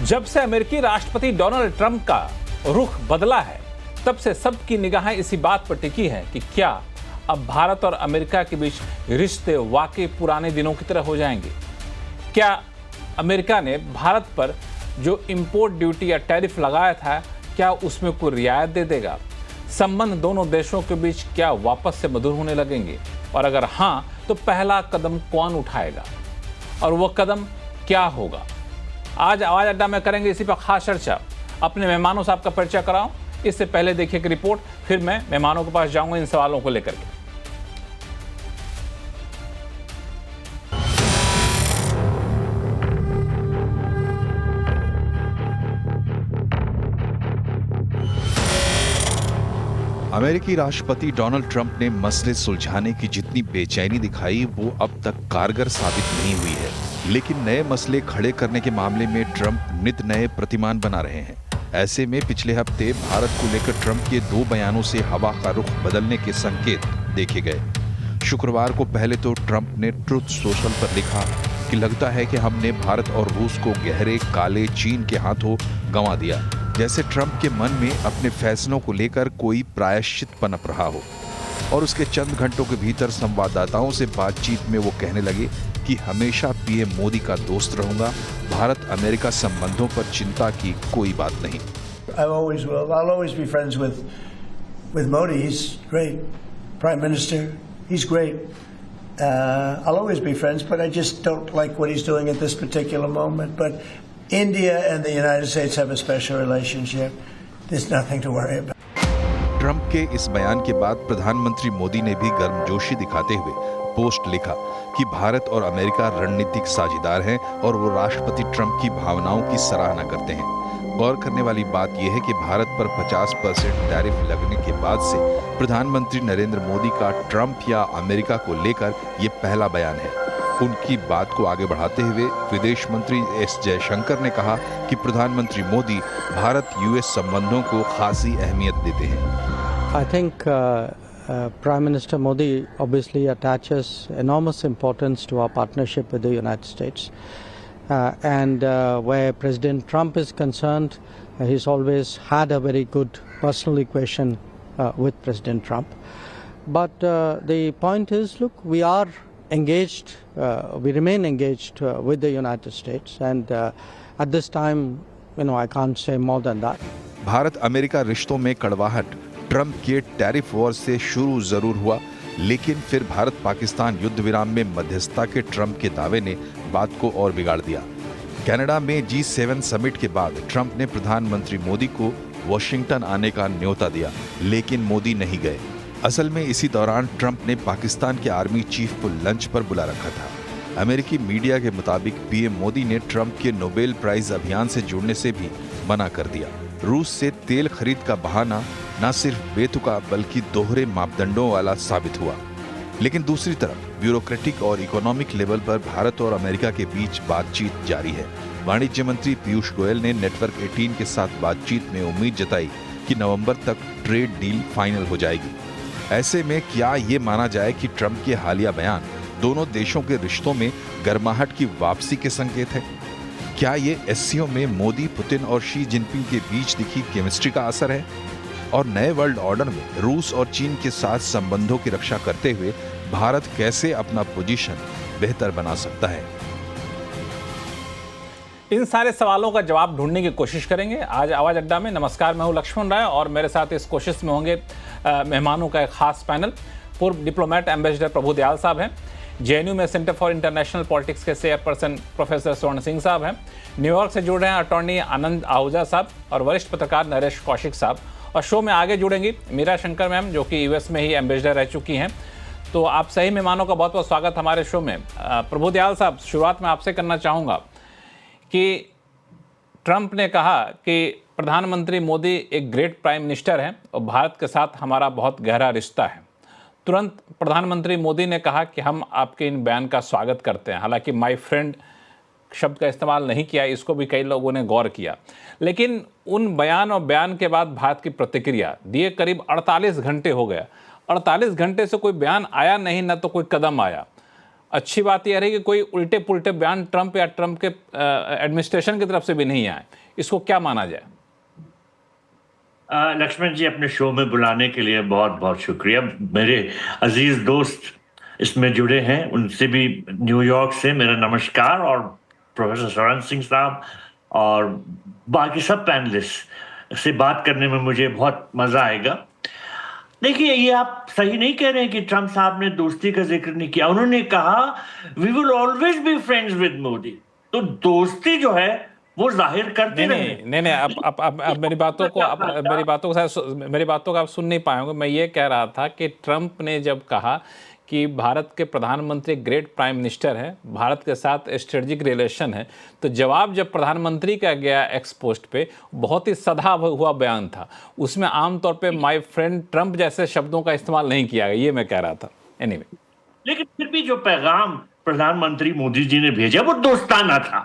जब से अमेरिकी राष्ट्रपति डोनाल्ड ट्रंप का रुख बदला है, तब से सबकी निगाहें इसी बात पर टिकी है कि क्या अब भारत और अमेरिका के बीच रिश्ते वाकई पुराने दिनों की तरह हो जाएंगे। क्या अमेरिका ने भारत पर जो इंपोर्ट ड्यूटी या टैरिफ लगाया था, क्या उसमें कोई रियायत दे देगा। संबंध दोनों देशों के बीच क्या वापस से मधुर होने लगेंगे, और अगर हाँ तो पहला कदम कौन उठाएगा और वह कदम क्या होगा। आज आवाज अड्डा में करेंगे इसी पर खास चर्चा। अपने मेहमानों से आपका परिचय कराऊं, इससे पहले देखिए कि रिपोर्ट, फिर मैं मेहमानों के पास जाऊंगा इन सवालों को लेकर के। अमेरिकी राष्ट्रपति डोनाल्ड ट्रंप ने मसले सुलझाने की जितनी बेचैनी दिखाई वो अब तक कारगर साबित नहीं हुई है, लेकिन नए मसले खड़े करने के मामले में ट्रंप नित नए प्रतिमान बना रहे हैं। ऐसे में पिछले हफ्ते भारत को लेकर ट्रंप के 2 बयानों से हवा का रुख बदलने के संकेत देखे गए। शुक्रवार को पहले तो ट्रंप ने ट्रुथ सोशल पर लिखा कि लगता है कि हमने भारत और रूस को गहरे काले चीन के हाथों गंवा दिया, जैसे ट्रंप के मन में अपने फैसलों को लेकर कोई प्रायश्चित पनप रहा हो। और उसके चंद घंटों के भीतर संवाददाताओं से बातचीत में वो कहने लगे कि हमेशा पीएम मोदी का दोस्त रहूंगा, भारत अमेरिका संबंधों पर चिंता की कोई बात नहीं। I'll always be friends with Modi. He's great. Prime Minister, he's great. I'll always be friends, but I just don't like what he's doing at this particular moment. But India and the United States have a special relationship. There's nothing to worry about. Trump के इस बयान के बाद प्रधानमंत्री मोदी ने भी गर्मजोशी दिखाते हुए पोस्ट लिखा कि भारत और अमेरिका रणनीतिक साझेदार हैं और वो राष्ट्रपति ट्रंप की भावनाओं की सराहना करते हैं। गौर करने वाली बात यह है कि भारत पर 50% टैरिफ लगने के बाद से प्रधानमंत्री नरेंद्र मोदी का ट्रंप या अमेरिका को लेकर ये पहला बयान है। उनकी बात को आगे बढ़ाते हुए विदेश मंत्री एस जयशंकर ने कहा कि प्रधानमंत्री मोदी भारत यूएस संबंधों को खासी अहमियत देते हैं। I think Prime Minister Modi obviously attaches enormous importance to our partnership with the United States. And where President Trump is concerned, he's always had a very good personal equation with President Trump. But the point is, look, we are engaged, we remain engaged with the United States, and at this time, I can't say more than that. Bharat America रिश्तों में कड़वाहट Trump के tariff war से शुरू जरूर हुआ, लेकिन फिर भारत पाकिस्तान युद्ध विराम में मध्यस्थता के ट्रंप के दावे ने बात को और बिगाड़ दिया। कनाडा में G7 समिट के बाद ट्रंप ने प्रधानमंत्री मोदी को वॉशिंगटन आने का न्योता दिया, लेकिन मोदी नहीं गए। असल में इसी दौरान ट्रंप ने पाकिस्तान के आर्मी चीफ को लंच पर बुला रखा था। अमेरिकी मीडिया के मुताबिक पीएम मोदी ने ट्रंप के नोबेल प्राइज अभियान से जुड़ने से भी मना कर दिया। रूस से तेल खरीद का बहाना न सिर्फ बेतुका बल्कि दोहरे मापदंडों वाला साबित हुआ। लेकिन दूसरी तरफ ब्यूरोक्रेटिक और इकोनॉमिक लेवल पर भारत और अमेरिका के बीच बातचीत जारी है। वाणिज्य मंत्री पीयूष गोयल ने नेटवर्क 18 के साथ बातचीत में उम्मीद जताई कि नवंबर तक ट्रेड डील फाइनल हो जाएगी। ऐसे में क्या ये माना जाए कि ट्रंप के हालिया बयान दोनों देशों के रिश्तों में गर्माहट की वापसी के संकेत है? क्या ये एससीओ में मोदी, पुतिन और शी जिनपिंग के बीच दिखी केमिस्ट्री का असर है? और नए वर्ल्ड ऑर्डर में रूस और चीन के साथ संबंधों की रक्षा करते हुए भारत कैसे अपना पोजीशन बेहतर बना सकता है? इन सारे सवालों का जवाब ढूंढने की कोशिश करेंगे आज आवाज अड्डा में। नमस्कार, मैं हूं लक्ष्मण राय और मेरे साथ इस कोशिश में होंगे मेहमानों का एक खास पैनल। पूर्व डिप्लोमेट एम्बेसडर प्रभु दयाल साहब हैं, जेएनयू में सेंटर फॉर इंटरनेशनल पॉलिटिक्स के चेयरपर्सन प्रोफेसर स्वर्ण सिंह साहब हैं, न्यूयॉर्क से जुड़ रहे हैं अटॉर्नी आनंद आहूजा साहब और वरिष्ठ पत्रकार नरेश कौशिक साहब। और शो में आगे जुड़ेंगी मीरा शंकर मैम, जो कि यूएस में ही एम्बेसडर रह चुकी हैं। तो आप सही मेहमानों का बहुत बहुत स्वागत हमारे शो में। प्रभु दयाल साहब, शुरुआत में आपसे करना चाहूँगा कि ट्रंप ने कहा कि प्रधानमंत्री मोदी एक ग्रेट प्राइम मिनिस्टर हैं और भारत के साथ हमारा बहुत गहरा रिश्ता है। तुरंत प्रधानमंत्री मोदी ने कहा कि हम आपके इन बयान का स्वागत करते हैं। हालांकि माय फ्रेंड शब्द का इस्तेमाल नहीं किया, इसको भी कई लोगों ने गौर किया। लेकिन उन बयान के बाद भारत की प्रतिक्रिया दिए करीब 48 घंटे हो गया। 48 घंटे से कोई बयान आया नहीं, न तो कोई कदम आया। अच्छी बात यह रही कि कोई उल्टे पुल्टे बयान ट्रंप या ट्रंप के एडमिनिस्ट्रेशन की तरफ से भी नहीं आए। इसको क्या माना जाए? लक्ष्मण जी, अपने शो में बुलाने के लिए बहुत बहुत शुक्रिया। मेरे अजीज दोस्त इसमें जुड़े हैं, उनसे भी न्यूयॉर्क से मेरा नमस्कार, और प्रोफेसर स्वर्ण सिंह साहब और बाकी सब पैनलिस्ट से बात करने में मुझे बहुत मजा आएगा। देखिए, ये आप सही नहीं कह रहे हैं कि ट्रंप साहब ने दोस्ती का जिक्र नहीं किया। उन्होंने कहा we will always be friends with Modi, तो दोस्ती जो है वो जाहिर करते रहे। नहीं, अब मेरी बातों को आप सुन नहीं पाए होंगे। मैं ये कह रहा था कि ट्रंप ने जब कहा कि भारत के प्रधानमंत्री ग्रेट प्राइम मिनिस्टर है, भारत के साथ स्ट्रेटेजिक रिलेशन है, तो जवाब जब प्रधानमंत्री का गया एक्स पोस्ट पे, बहुत ही सधा हुआ बयान था। उसमें आमतौर पे माय फ्रेंड ट्रंप जैसे शब्दों का इस्तेमाल नहीं किया गया, ये मैं कह रहा था। एनीवे, लेकिन फिर भी जो पैगाम प्रधानमंत्री मोदी जी ने भेजा वो दोस्ताना था,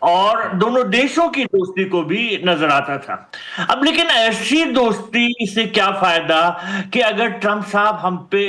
और दोनों देशों की दोस्ती को भी नजर आता था। अब लेकिन ऐसी दोस्ती से क्या फायदा कि अगर ट्रंप साहब हम पे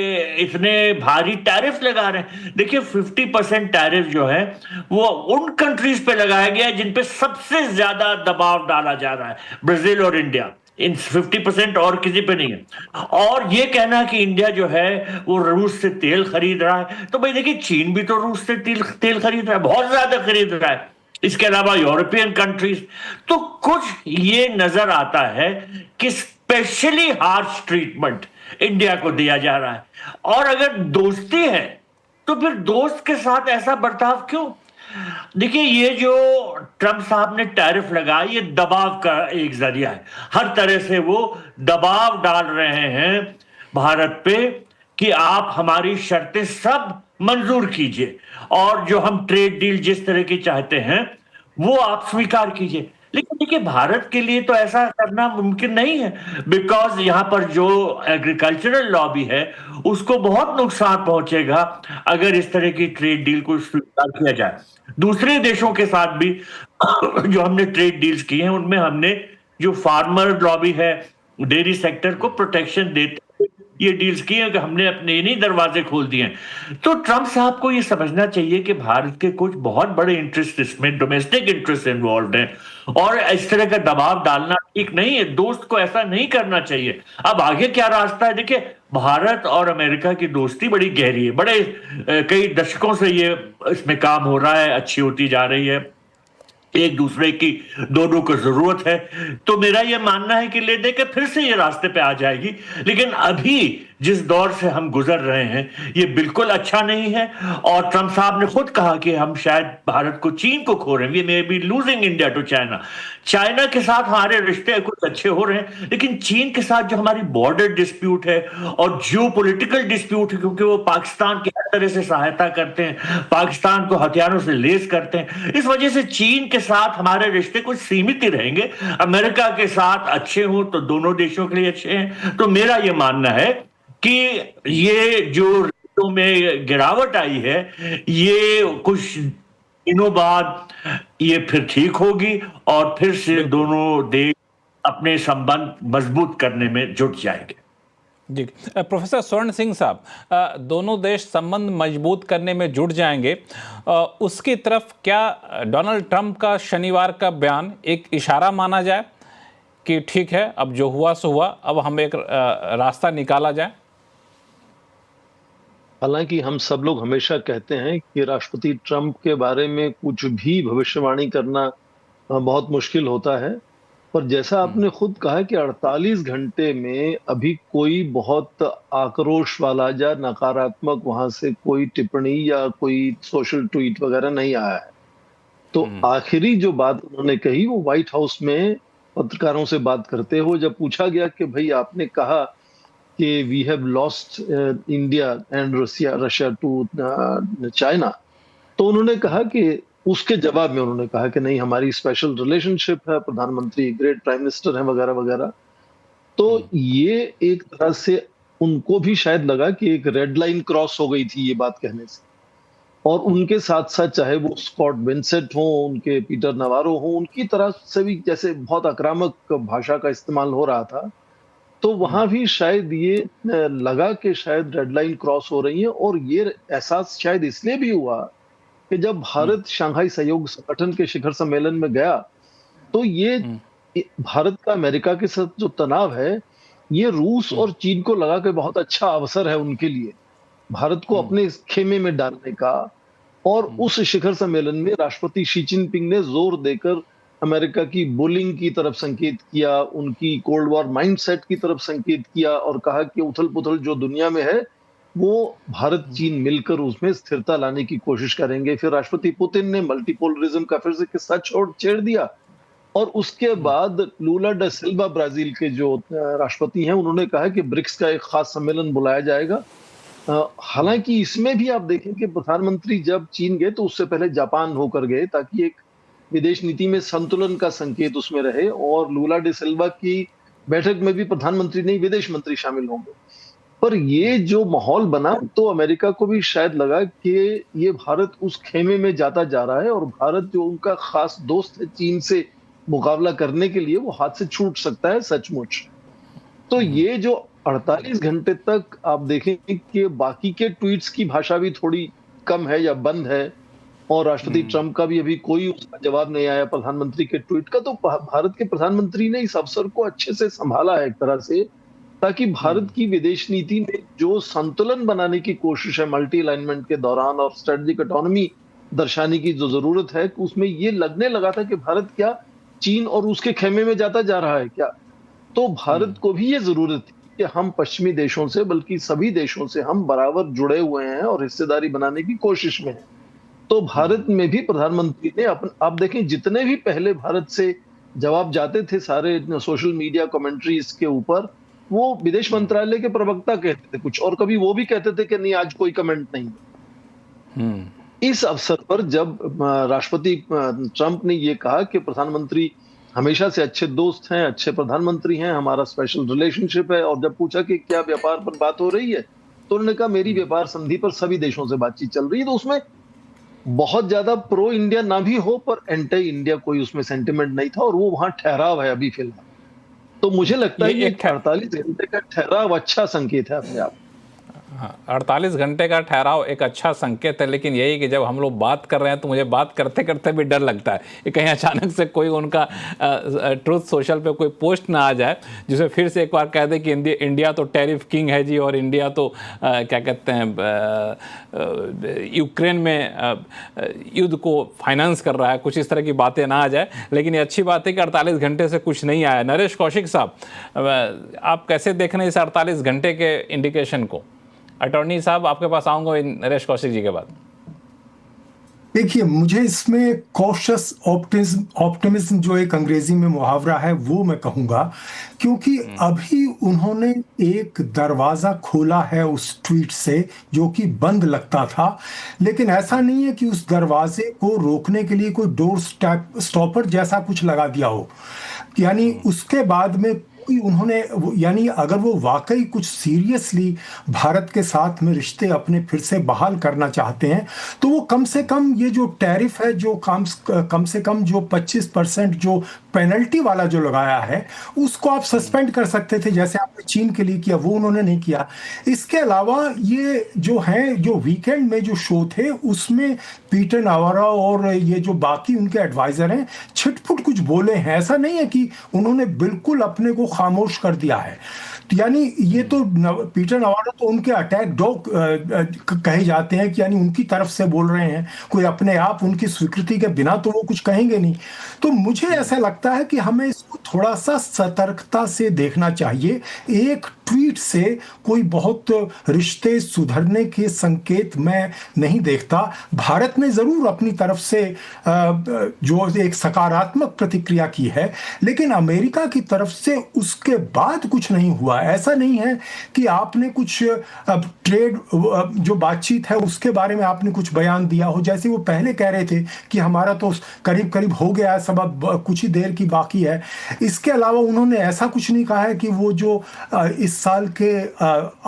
इतने भारी टैरिफ लगा रहे हैं। देखिए, 50% टैरिफ जो है वो उन कंट्रीज पे लगाया गया है जिन पे सबसे ज्यादा दबाव डाला जा रहा है, ब्राजील और इंडिया। इन 50% और किसी पे नहीं है। और ये कहना कि इंडिया जो है वो रूस से तेल खरीद रहा है, तो भाई देखिए, चीन भी तो रूस से तेल खरीद रहा है, बहुत ज्यादा खरीद रहा है, इसके अलावा यूरोपियन कंट्रीज। तो कुछ ये नजर आता है कि स्पेशली हार्श ट्रीटमेंट इंडिया को दिया जा रहा है। और अगर दोस्ती है तो फिर दोस्त के साथ ऐसा बर्ताव क्यों? देखिए, ये जो ट्रंप साहब ने टैरिफ लगाया, ये दबाव का एक जरिया है। हर तरह से वो दबाव डाल रहे हैं भारत पे कि आप हमारी शर्तें सब मंजूर कीजिए, और जो हम ट्रेड डील जिस तरह की चाहते हैं वो आप स्वीकार कीजिए। लेकिन देखिए, भारत के लिए तो ऐसा करना मुमकिन नहीं है, बिकॉज यहां पर जो एग्रीकल्चरल लॉबी है उसको बहुत नुकसान पहुंचेगा अगर इस तरह की ट्रेड डील को स्वीकार किया जाए। दूसरे देशों के साथ भी जो हमने ट्रेड डील्स की हैं, उनमें हमने जो फार्मर लॉबी है, डेयरी सेक्टर को प्रोटेक्शन देते ये डील्स की हैं कि हमने अपने इन्हीं दरवाजे खोल दिए हैं। तो ट्रंप साहब को ये समझना चाहिए कि भारत के कुछ बहुत बड़े इंटरेस्ट इसमें, डोमेस्टिक इंटरेस्ट इन्वॉल्व हैं, और इस तरह का दबाव डालना ठीक नहीं है। दोस्त को ऐसा नहीं करना चाहिए। अब आगे क्या रास्ता है? देखिए, भारत और अमेरिका की दोस्ती बड़ी गहरी है, बड़े कई दशकों से ये इसमें काम हो रहा है, अच्छी होती जा रही है, एक दूसरे की दोनों को जरूरत है। तो मेरा यह मानना है कि ले दे के फिर से ये रास्ते पे आ जाएगी। लेकिन अभी जिस दौर से हम गुजर रहे हैं ये बिल्कुल अच्छा नहीं है। और ट्रंप साहब ने खुद कहा कि हम शायद भारत को, चीन को खो रहे हैं, we may be losing India to China. China के साथ हमारे रिश्ते कुछ अच्छे हो रहे हैं, लेकिन चीन के साथ जो हमारी बॉर्डर डिस्प्यूट है और जियो पॉलिटिकल डिस्प्यूट है, क्योंकि वो पाकिस्तान की हर तरह से सहायता करते हैं, पाकिस्तान को हथियारों से लेस करते हैं, इस वजह से चीन के साथ हमारे रिश्ते कुछ सीमित ही रहेंगे। अमेरिका के साथ अच्छे हों तो दोनों देशों के लिए अच्छे हैं। तो मेरा यह मानना है कि ये जो रिश्तों में गिरावट आई है, ये कुछ दिनों बाद ये फिर ठीक होगी और फिर से दोनों देश अपने संबंध मजबूत करने में जुट जाएंगे। जी, प्रोफेसर स्वर्ण सिंह साहब, दोनों देश संबंध मजबूत करने में जुट जाएंगे, उसकी तरफ क्या डोनाल्ड ट्रंप का शनिवार का बयान एक इशारा माना जाए कि ठीक है, अब जो हुआ सो हुआ, अब हम एक रास्ता निकाला जाए? हालांकि हम सब लोग हमेशा कहते हैं कि राष्ट्रपति ट्रंप के बारे में कुछ भी भविष्यवाणी करना बहुत मुश्किल होता है, पर जैसा आपने खुद कहा कि 48 घंटे में अभी कोई बहुत आक्रोश वाला या नकारात्मक वहां से कोई टिप्पणी या कोई सोशल ट्वीट वगैरह नहीं आया है। तो आखिरी जो बात उन्होंने कही वो व्हाइट हाउस में पत्रकारों से बात करते हुए जब पूछा गया कि भाई आपने कहा कि we have lost India and Russia to China, तो उन्होंने कहा कि उसके जवाब में उन्होंने कहा कि नहीं, हमारी स्पेशल रिलेशनशिप है, प्रधानमंत्री ग्रेट प्राइम मिनिस्टर हैं वगैरह वगैरह। तो ये एक तरह से उनको भी शायद लगा कि एक रेड लाइन क्रॉस हो गई थी ये बात कहने से। और उनके साथ साथ चाहे वो स्कॉट बेंसेट हो, उनके पीटर नवारो हो, उनकी तरफ से भी जैसे बहुत आक्रामक भाषा का इस्तेमाल हो रहा था। तो वहां भी शायद ये लगा कि शायद डेडलाइन क्रॉस हो रही है, और ये एहसास शायद इसलिए भी हुआ कि जब भारत शंघाई सहयोग संगठन के शिखर सम्मेलन में गया, तो ये भारत का अमेरिका के साथ जो तनाव है, ये रूस और चीन को लगा कि बहुत अच्छा अवसर है उनके लिए भारत को अपने इस खेमे में डालने का। और उस शिखर सम्मेलन में राष्ट्रपति शी जिनपिंग ने जोर देकर अमेरिका की बुलिंग की तरफ संकेत किया, उनकी कोल्ड वॉर माइंडसेट की तरफ संकेत किया, और कहा कि उथल पुथल जो दुनिया में है वो भारत चीन मिलकर उसमें स्थिरता लाने की कोशिश करेंगे। फिर राष्ट्रपति पुतिन ने मल्टीपोलरिज्म का फिर से किस्सा छेड़ दिया, और उसके बाद लूला डा सिल्वा ब्राजील के जो राष्ट्रपति हैं, उन्होंने कहा कि ब्रिक्स का एक खास सम्मेलन बुलाया जाएगा। हालांकि इसमें भी आप देखें कि प्रधानमंत्री जब चीन गए तो उससे पहले जापान होकर गए, ताकि एक विदेश नीति में संतुलन का संकेत उसमें रहे, और लूला डे सिल्वा की बैठक में भी प्रधानमंत्री नहीं विदेश मंत्री शामिल होंगे। पर ये जो माहौल बना, तो अमेरिका को भी शायद लगा कि ये भारत उस खेमे में जाता जा रहा है, और भारत जो उनका खास दोस्त है चीन से मुकाबला करने के लिए, वो हाथ से छूट सकता है सचमुच। तो ये जो 48 घंटे तक आप देखें कि बाकी के ट्वीट्स की भाषा भी थोड़ी कम है या बंद है, और राष्ट्रपति ट्रंप का भी अभी कोई उसका जवाब नहीं आया प्रधानमंत्री के ट्वीट का, तो भारत के प्रधानमंत्री ने इस अवसर को अच्छे से संभाला है एक तरह से, ताकि भारत की विदेश नीति में जो संतुलन बनाने की कोशिश है मल्टी अलाइनमेंट के दौरान और स्ट्रेटेजिक ऑटोनॉमी दर्शाने की जो जरूरत है, उसमें ये लगने लगा था कि भारत क्या चीन और उसके खेमे में जाता जा रहा है क्या। तो भारत को भी ये जरूरत थी कि हम पश्चिमी देशों से, बल्कि सभी देशों से हम बराबर जुड़े हुए हैं और हिस्सेदारी बनाने की कोशिश में हैं। तो भारत में भी प्रधानमंत्री ने आप देखें, जितने भी पहले भारत से जवाब जाते थे सारे सोशल मीडिया कमेंट्रीज के ऊपर, वो विदेश मंत्रालय के प्रवक्ता कहते थे कुछ, और कभी वो भी कहते थे कि नहीं आज कोई कमेंट नहीं। इस अवसर पर जब राष्ट्रपति ट्रंप ने ये कहा कि प्रधानमंत्री हमेशा से अच्छे दोस्त हैं, अच्छे प्रधानमंत्री हैं, हमारा स्पेशल रिलेशनशिप है, और जब पूछा कि क्या व्यापार पर बात हो रही है, तो उन्होंने कहा मेरी व्यापार संधि पर सभी देशों से बातचीत चल रही है। तो उसमें बहुत ज्यादा प्रो इंडिया ना भी हो, पर एंटी इंडिया कोई उसमें सेंटिमेंट नहीं था, और वो वहां ठहराव है अभी फिलहाल। तो मुझे लगता है कि 48 घंटे का ठहराव अच्छा संकेत है अपने आप। 48 घंटे का ठहराव एक अच्छा संकेत है, लेकिन यही कि जब हम लोग बात कर रहे हैं तो मुझे बात करते करते भी डर लगता है कि कहीं अचानक से कोई उनका ट्रुथ सोशल पे कोई पोस्ट ना आ जाए जिसमें फिर से एक बार कह दे कि इंडिया तो टैरिफ किंग है जी, और इंडिया तो क्या कहते हैं यूक्रेन में युद्ध को फाइनेंस कर रहा है, कुछ इस तरह की बातें ना आ जाए। लेकिन ये अच्छी बात है कि 48 घंटे से कुछ नहीं आया। नरेश कौशिक साहब, आप कैसे देख रहे हैं इस 48 घंटे के इंडिकेशन को? अटॉर्नी साहब आपके पास आऊंगा नरेश कौशिक जी के बाद। देखिए, मुझे इसमें कॉशियस ऑप्टिमिज्म जो एक अंग्रेजी में मुहावरा है वो मैं कहूँगा, क्योंकि अभी उन्होंने एक दरवाज़ा खोला है उस ट्वीट से जो कि बंद लगता था, लेकिन ऐसा नहीं है कि उस दरवाजे को रोकने के लिए कोई डोर स्टॉपर जैसा कुछ लगा दिया हो। यानी उसके बाद में उन्होंने, यानी अगर वो वाकई कुछ सीरियसली भारत के साथ में रिश्ते अपने फिर से बहाल करना चाहते हैं, तो वो कम से कम ये जो टैरिफ है, जो कम से कम जो 25% जो पेनल्टी वाला जो लगाया है, उसको आप सस्पेंड कर सकते थे, जैसे आपने चीन के लिए किया, वो उन्होंने नहीं किया। इसके अलावा ये जो है, जो वीकेंड में जो शो थे उसमें पीटर नावारो और ये जो बाकी उनके एडवाइजर हैं छिटपुट कुछ बोले हैं। ऐसा नहीं है कि उन्होंने बिल्कुल अपने को खामोश कर दिया है। यानी ये तो पीटर नावारो तो उनके अटैक डॉग कहे जाते हैं कि यानी उनकी तरफ से बोल रहे हैं, कोई अपने आप उनकी स्वीकृति के बिना तो वो कुछ कहेंगे नहीं। तो मुझे ऐसा लगता है कि हमें इसको थोड़ा सा सतर्कता से देखना चाहिए। एक ट्वीट से कोई बहुत रिश्ते सुधरने के संकेत मैं नहीं देखता। भारत ने जरूर अपनी तरफ से जो एक सकारात्मक प्रतिक्रिया की है, लेकिन अमेरिका की तरफ से उसके बाद कुछ नहीं हुआ। ऐसा नहीं है कि आपने कुछ ट्रेड जो बातचीत है उसके बारे में आपने कुछ बयान दिया हो, जैसे वो पहले कह रहे थे कि हमारा तो करीब करीब हो गया सब, अब कुछ ही देर है कि बाकी है। इसके अलावा उन्होंने ऐसा कुछ नहीं कहा है कि वो जो इस साल के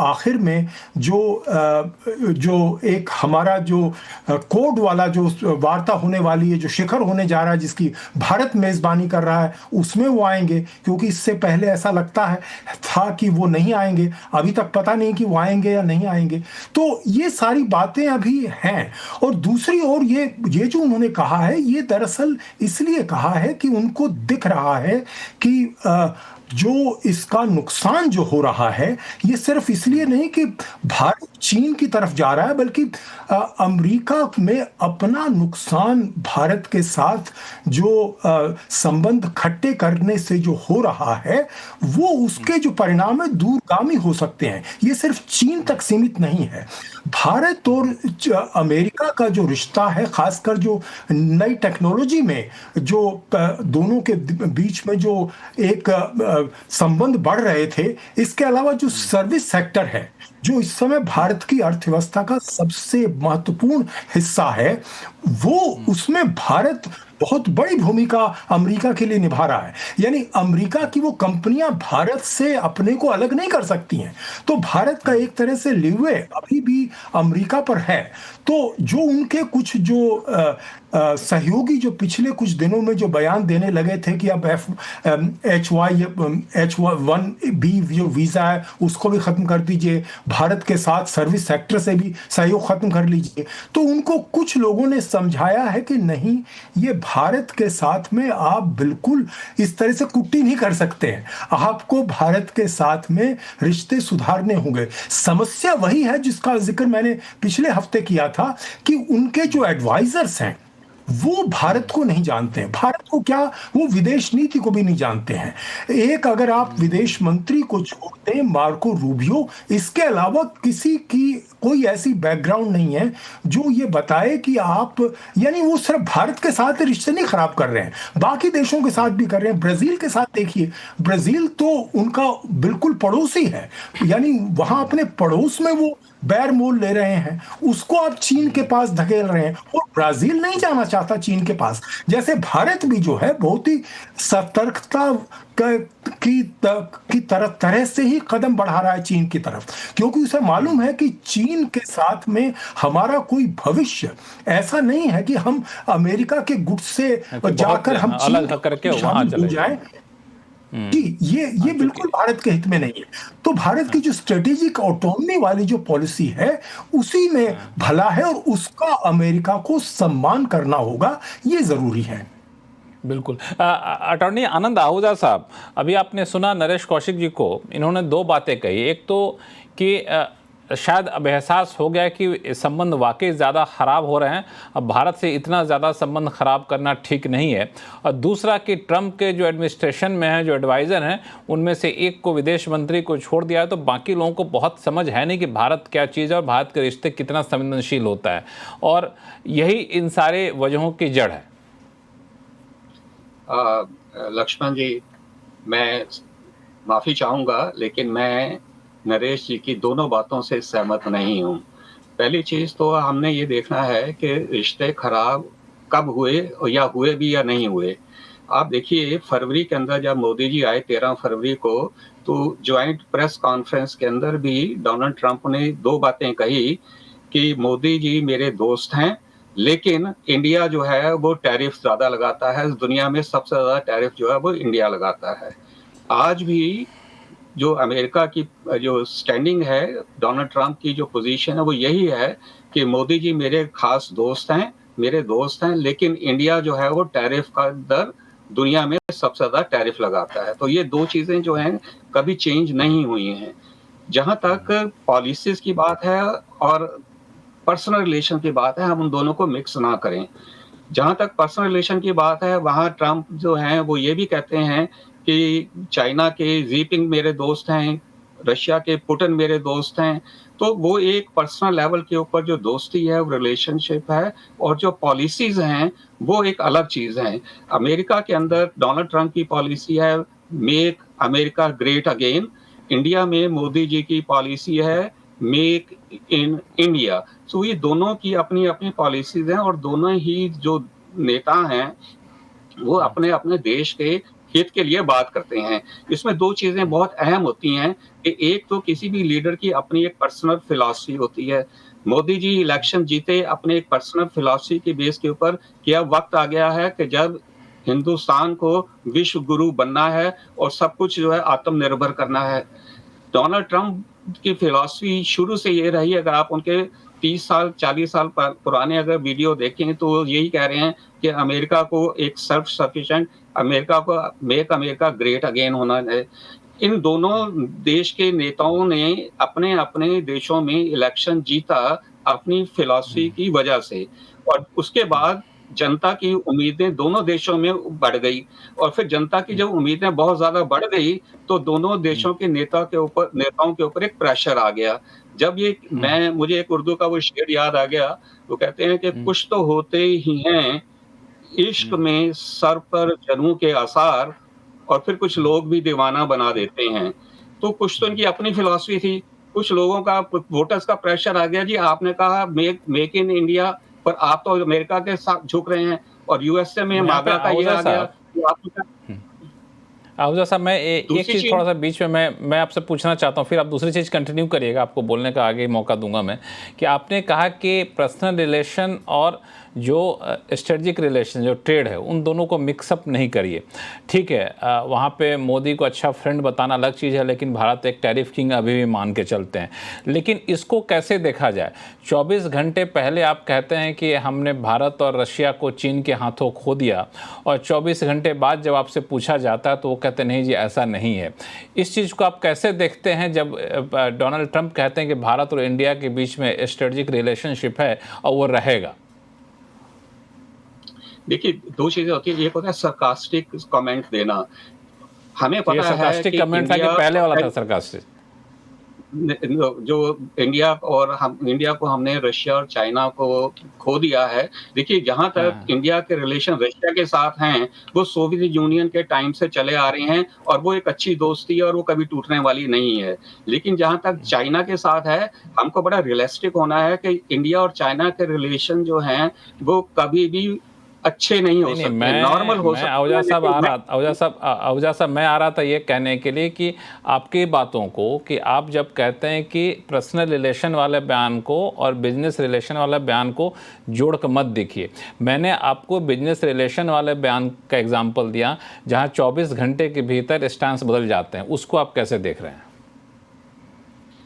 आखिर में जो एक हमारा जो कोड वाला जो वार्ता होने वाली है, जो शिखर होने जा रहा है, जिसकी भारत मेजबानी कर रहा है, उसमें वो आएंगे, क्योंकि इससे पहले ऐसा लगता है था कि वो नहीं आएंगे। अभी तक पता नहीं कि वो आएंगे या नहीं आएंगे। तो ये सारी बातें अभी हैं। और दूसरी ओर ये जो उन्होंने कहा है, ये दरअसल इसलिए कहा है कि उनको दिख रहा है कि जो इसका नुकसान जो हो रहा है, ये सिर्फ इसलिए नहीं कि भारत चीन की तरफ जा रहा है, बल्कि अमेरिका में अपना नुकसान भारत के साथ जो संबंध खट्टे करने से जो हो रहा है, वो उसके जो परिणाम है दूरगामी हो सकते हैं। ये सिर्फ चीन तक सीमित नहीं है। भारत और अमेरिका का जो रिश्ता है, खासकर जो नई टेक्नोलॉजी में जो दोनों के बीच में जो एक संबंध बढ़ रहे थे, इसके अलावा जो सर्विस सेक्टर है, जो इस समय भारत की अर्थव्यवस्था का सबसे महत्वपूर्ण हिस्सा है, वो उसमें भारत बहुत बड़ी भूमिका अमेरिका के लिए निभा रहा है। यानी अमेरिका की वो कंपनियां भारत से अपने को अलग नहीं कर सकती हैं। तो भारत का एक तरह से लीवे अभी भी अमेरिका पर है। तो जो उनके कुछ जो सहयोगी जो पिछले कुछ दिनों में जो बयान देने लगे थे कि अब H1B जो वीजा है उसको भी खत्म कर दीजिए, भारत के साथ सर्विस सेक्टर से भी सहयोग खत्म कर लीजिए, तो उनको कुछ लोगों ने समझाया है कि नहीं, ये भारत के साथ में आप बिल्कुल इस तरह से कुट्टी नहीं कर सकते हैं। आपको भारत के साथ में रिश्ते सुधारने होंगे। समस्या वही है जिसका जिक्र मैंने पिछले हफ्ते किया था कि उनके जो एडवाइजर्स हैं वो भारत को नहीं जानते हैं। भारत को क्या, वो विदेश नीति को भी नहीं जानते हैं। एक अगर आप विदेश मंत्री को छोड़ दें, मार्को रूबियो, इसके अलावा किसी की कोई ऐसी बैकग्राउंड नहीं है जो ये बताए कि आप, यानी वो सिर्फ भारत के साथ रिश्ते नहीं खराब कर रहे हैं, बाकी देशों के साथ भी कर रहे हैं। ब्राजील के साथ देखिए, ब्राजील तो उनका बिल्कुल पड़ोसी है, यानी वहां अपने पड़ोस में वो बैर मोल ले रहे हैं, उसको आप चीन के पास धकेल रहे हैं, और ब्राजील नहीं जाना चाहता चीन के पास। जैसे भारत भी जो है बहुत ही सतर्कता की तरह से ही कदम बढ़ा रहा है चीन की तरफ, क्योंकि उसे मालूम है कि चीन के साथ में हमारा कोई भविष्य ऐसा नहीं है कि हम अमेरिका के गुट से जाकर हम अलग करके वहां चले जाएं। जी, ये बिल्कुल भारत के हित में नहीं है। तो भारत की जो स्ट्रेटेजिक ऑटोनॉमी वाली जो पॉलिसी है, उसी में भला है, और उसका अमेरिका को सम्मान करना होगा, ये जरूरी है। बिल्कुल। अटॉर्नी आनंद आहूजा साहब, अभी आपने सुना नरेश कौशिक जी को, इन्होंने दो बातें कही। एक तो कि शायद अब एहसास हो गया कि संबंध वाकई ज़्यादा ख़राब हो रहे हैं, अब भारत से इतना ज़्यादा संबंध ख़राब करना ठीक नहीं है। और दूसरा कि ट्रंप के जो एडमिनिस्ट्रेशन में हैं, जो एडवाइज़र हैं, उनमें से एक को विदेश मंत्री को छोड़ दिया है, तो बाकी लोगों को बहुत समझ है नहीं कि भारत क्या चीज़ है और भारत के रिश्ते कितना संवेदनशील होता है, और यही इन सारे वजहों की जड़ है। लक्ष्मण जी, मैं माफ़ी चाहूँगा, लेकिन मैं नरेश जी की दोनों बातों से सहमत नहीं हूँ। पहली चीज़ तो हमने ये देखना है कि रिश्ते खराब कब हुए, या हुए भी या नहीं हुए। आप देखिए, फरवरी के अंदर जब मोदी जी आए 13 फरवरी को, तो ज्वाइंट प्रेस कॉन्फ्रेंस के अंदर भी डोनाल्ड ट्रंप ने दो बातें कही कि मोदी जी मेरे दोस्त हैं, लेकिन इंडिया जो है वो टैरिफ ज़्यादा लगाता है, दुनिया में सबसे ज़्यादा टैरिफ जो है वो इंडिया लगाता है। आज भी जो अमेरिका की जो स्टैंडिंग है, डोनाल्ड ट्रंप की जो पोजीशन है, वो यही है कि मोदी जी मेरे खास दोस्त हैं, लेकिन इंडिया जो है वो टैरिफ का दर दुनिया में सबसे ज़्यादा टैरिफ लगाता है। तो ये दो चीज़ें जो हैं कभी चेंज नहीं हुई हैं। जहाँ तक पॉलिसीज़ की बात है और पर्सनल रिलेशन की बात है, हम उन दोनों को मिक्स ना करें। जहाँ तक पर्सनल रिलेशन की बात है, वहाँ ट्रंप जो हैं वो ये भी कहते हैं कि चाइना के जीपिंग मेरे दोस्त हैं, रशिया के पुतिन मेरे दोस्त हैं। तो वो एक पर्सनल लेवल के ऊपर जो दोस्ती है, वो रिलेशनशिप है, और जो पॉलिसीज़ हैं वो एक अलग चीज़ है। अमेरिका के अंदर डोनाल्ड ट्रंप की पॉलिसी है make America great again, India में मोदी जी की पॉलिसी है मेक इन इंडिया। तो ये दोनों की अपनी अपनी पॉलिसीज़ हैं, और दोनों ही जो नेता हैं वो अपने अपने देश के हित के लिए बात करते हैं। इसमें 2 चीज़ें बहुत अहम होती हैं कि एक तो किसी भी लीडर की अपनी एक पर्सनल फिलॉसफी होती है। मोदी जी इलेक्शन जीते अपने एक पर्सनल फिलॉसफी के बेस के ऊपर कि अब वक़्त आ गया है कि जब हिंदुस्तान को विश्व गुरु बनना है और सब कुछ जो है आत्मनिर्भर करना है। डोनाल्ड ट्रंप की फिलॉसफी शुरू से ये रही, अगर आप उनके 30 साल 40 साल पुराने अगर वीडियो देखें तो वो यही कह रहे हैं कि अमेरिका को एक सेल्फ सफिशिएंट अमेरिका को मेक अमेरिका ग्रेट अगेन होना है। इन दोनों देश के नेताओं ने अपने अपने देशों में इलेक्शन जीता अपनी फिलॉसफी की वजह से, और उसके बाद जनता की उम्मीदें दोनों देशों में बढ़ गई, और फिर जनता की जब उम्मीदें बहुत ज्यादा बढ़ गई तो दोनों देशों के नेताओं के ऊपर एक प्रेशर आ गया। जब ये मुझे एक उर्दू का वो शेर याद आ गया, वो कहते हैं कि कुछ तो होते ही हैं इश्क में सर पर जनू के आसार, और फिर कुछ लोग भी दीवाना बना देते हैं। तो कुछ तो इनकी अपनी फिलॉसफी थी, कुछ लोगों का वोटर्स का प्रेशर आ गया, जी आपने कहा मेक इन इंडिया, पर आप तो अमेरिका के साथ झुक रहे हैं, और यूएसए में मागा का ये आ गया। आहूजा साहब, मैं एक चीज़ थोड़ा सा बीच में मैं आपसे पूछना चाहता हूँ, फिर आप दूसरी चीज़ कंटिन्यू करिएगा, आपको बोलने का आगे मौका दूंगा मैं, कि आपने कहा कि पर्सनल रिलेशन और जो स्ट्रेटजिक रिलेशन जो ट्रेड है उन दोनों को मिक्सअप नहीं करिए। ठीक है, वहाँ पे मोदी को अच्छा फ्रेंड बताना अलग चीज़ है, लेकिन भारत एक टैरिफ किंग अभी भी मान के चलते हैं। लेकिन इसको कैसे देखा जाए? 24 घंटे पहले आप कहते हैं कि हमने भारत और रशिया को चीन के हाथों खो दिया, और 24 घंटे बाद जब आपसे पूछा जाता है तो वो कहते नहीं जी ऐसा नहीं है। इस चीज़ को आप कैसे देखते हैं जब डोनाल्ड ट्रंप कहते हैं कि भारत और इंडिया के बीच में स्ट्रेटजिक रिलेशनशिप है और वो रहेगा? देखिए, 2 चीजें होती है, एक होता है सरकास्टिक कमेंट देना। हमें पता है सरकास्टिक कमेंट था कि पहले वाला था सरकास्टिक? जो इंडिया को हमने रशिया और चाइना को खो दिया है। देखिए, जहां तक इंडिया के रिलेशन रशिया के साथ हैं, वो सोवियत यूनियन के टाइम से चले आ रहे हैं, और वो एक अच्छी दोस्ती है और वो कभी टूटने वाली नहीं है। लेकिन जहां तक चाइना के साथ है, हमको बड़ा रियलिस्टिक होना है कि इंडिया और चाइना के रिलेशन जो हैं वो कभी भी अच्छे नहीं हो सकते, नॉर्मल हो सकते। आहूजा साहब, मैं आ रहा था ये कहने के लिए कि आपकी बातों को, कि आप जब कहते हैं कि पर्सनल रिलेशन वाले बयान को और बिजनेस रिलेशन वाले बयान को जोड़ कर मत देखिए। मैंने आपको बिजनेस रिलेशन वाले बयान का एग्जाम्पल दिया जहाँ 24 घंटे के भीतर स्टैंस बदल जाते हैं, उसको आप कैसे देख रहे हैं?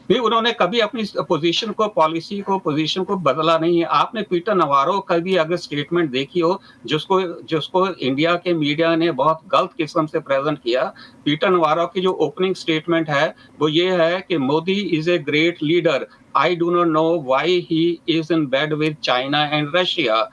नहीं, उन्होंने कभी अपनी पोजीशन को, पॉलिसी को, पोजीशन को बदला नहीं है। आपने पीटर नवारो का भी अगर स्टेटमेंट देखी हो, जिसको इंडिया के मीडिया ने बहुत गलत किस्म से प्रेजेंट किया। पीटर नवारो की जो ओपनिंग स्टेटमेंट है वो ये है कि Modi is a great leader, I do not know why he is in bed with China and Russia,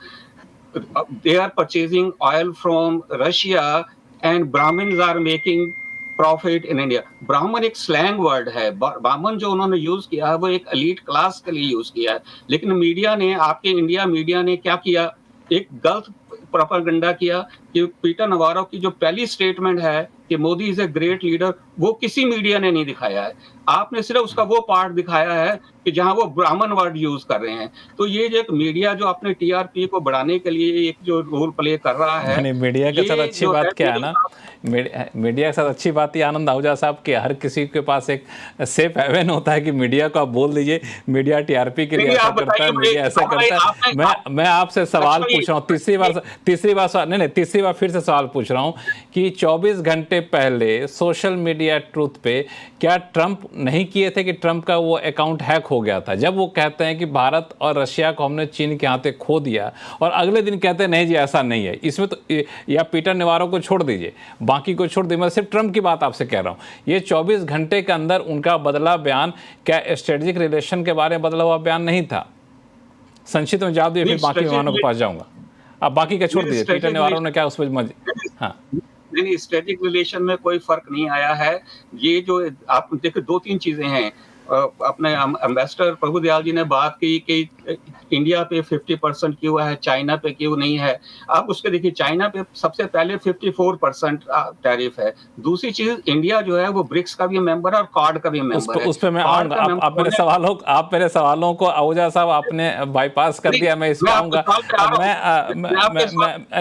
they are purchasing oil from Russia and Brahmins are making profit in India. ब्राह्मण एक slang word है, ब्राह्मण जो उन्होंने use किया है वो एक एलीट क्लास के लिए यूज किया है। लेकिन मीडिया ने, आपके इंडिया मीडिया ने क्या किया, एक गलत प्रोपेगेंडा किया कि पीटर नवारो की जो पहली स्टेटमेंट है कि Modi is a great leader, वो किसी मीडिया ने नहीं दिखाया है। आपने सिर्फ उसका वो पार्ट दिखाया है कि जहां वो ब्राह्मण वर्ड यूज कर रहे हैं। तो ये जो एक मीडिया जो अपने टीआरपी को बढ़ाने के लिए एक जो रोल प्ले कर रहा है, नहीं, मीडिया के साथ अच्छी बात क्या है ना, मीडिया के साथ अच्छी बात ये आनंद आहूजा साहब के हर किसी के पास एक सेफ हेवन होता है कि मीडिया को आप बोल दीजिए, मीडिया टीआरपी के लिए ऐसा करता है, मीडिया ऐसा करता है। मैं आपसे सवाल पूछ रहा हूँ, तीसरी बार फिर से सवाल पूछ रहा हूँ कि 24 घंटे पहले सोशल मीडिया ट्रूथ पे क्या ट्रंप नहीं किए थे कि ट्रंप का वो अकाउंट हैक हो गया था, जब वो कहते हैं कि भारत और रशिया को हमने चीन के हाथे खो दिया, और अगले दिन कहते हैं नहीं जी ऐसा नहीं है। इसमें तो या पीटर नवारो को छोड़ दीजिए, बाकी को छोड़ दीजिए, मैं सिर्फ ट्रंप की बात आपसे कह रहा हूँ। ये 24 घंटे के अंदर उनका बदला बयान क्या स्ट्रेटेजिक रिलेशन के बारे में बदला हुआ बयान नहीं था? संक्षिप्त में जवाब दिए, फिर बाकी मेहमानों के पास जाऊंगा। आप बाकी का छोड़ दीजिए, पीटर नवारो ने क्या उस पर हाँ नहीं, स्ट्रेटेजिक रिलेशन में कोई फर्क नहीं आया है। ये जो आप देखो, 2-3 चीजें हैं। अपने एम्बेसडर प्रभुदयाल जी ने बात की कि इंडिया पे 50% क्यों है, चाइना पे क्यों नहीं है। आप उसके देखिए, चाइना पे सबसे पहले 54% टैरिफ है। दूसरी चीज, इंडिया जो है वो ब्रिक्स का भी मेंबर है और क्वाड का भी मेंबर है। उस पे मैं क्वाड आऊंगा। का मेंबर आप मेरे सवालों को आहूजा साहब आपने बाईपास कर दिया। मैं इस पे आऊंगा।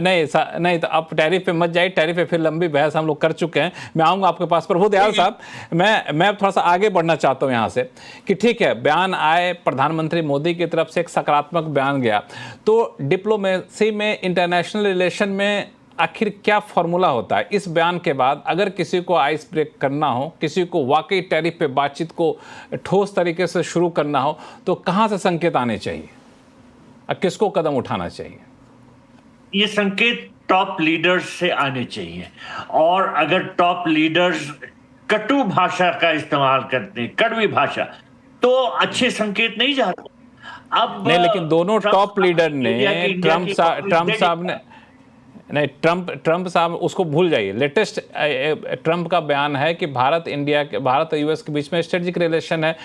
नहीं तो आप टैरिफ पे मत जाइए, टैरिफ पे फिर लंबी बहस हम लोग कर चुके हैं। मैं आऊंगा आपके पास। प्रभु दयाल साहब, मैं थोड़ा सा आगे बढ़ना चाहता हूं यहां से कि ठीक है, बयान आए प्रधानमंत्री मोदी की तरफ से, एक सकारात्मक बयान गया, तो डिप्लोमेसी में, इंटरनेशनल रिलेशन में आखिर क्या फॉर्मूला होता है? इस बयान के बाद अगर किसी को आइस ब्रेक करना हो, किसी को वाकई टैरिफ पे बातचीत को ठोस तरीके से शुरू करना हो, तो कहां से संकेत आने चाहिए और किसको कदम उठाना चाहिए? ये संकेत टॉप लीडर्स से आने चाहिए, और अगर टॉप लीडर्स कटु भाषा का इस्तेमाल करते हैं, कड़वी भाषा, तो अच्छे संकेत नहीं जाते। अब नहीं, लेकिन दोनों टॉप लीडर ने, ट्रंप साहब ने, नहीं, ट्रंप साहब उसको भूल जाइए। लेटेस्ट ट्रंप का बयान है कि भारत और यूएस के बीच में स्ट्रेटेजिक रिलेशन है,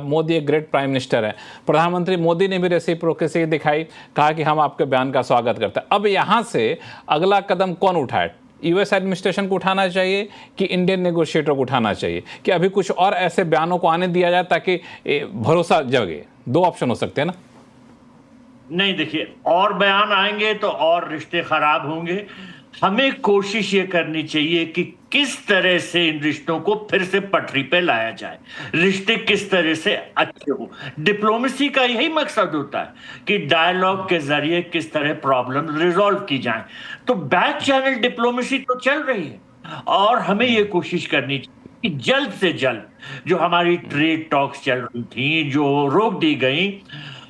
मोदी एक ग्रेट प्राइम मिनिस्टर है। प्रधानमंत्री मोदी ने भी रेसिप्रोकेसी दिखाई, कहा कि हम आपके बयान का स्वागत करते हैं। अब यहाँ से अगला कदम कौन उठाए? यूएस एडमिनिस्ट्रेशन को उठाना चाहिए कि इंडियन नेगोशिएटर को उठाना चाहिए, कि अभी कुछ और ऐसे बयानों को आने दिया जाए ताकि भरोसा जगे? दो ऑप्शन हो सकते हैं ना। नहीं, देखिए, और बयान आएंगे तो और रिश्ते खराब होंगे। हमें कोशिश ये करनी चाहिए कि किस तरह से इन रिश्तों को फिर से पटरी पे लाया जाए, रिश्ते किस तरह से अच्छे हो। डिप्लोमेसी का यही मकसद होता है कि डायलॉग के जरिए किस तरह प्रॉब्लम रिजॉल्व की जाए। तो बैक चैनल डिप्लोमेसी तो चल रही है, और हमें ये कोशिश करनी चाहिए कि जल्द से जल्द जो हमारी ट्रेड टॉक्स चल रही थी, जो रोक दी गई,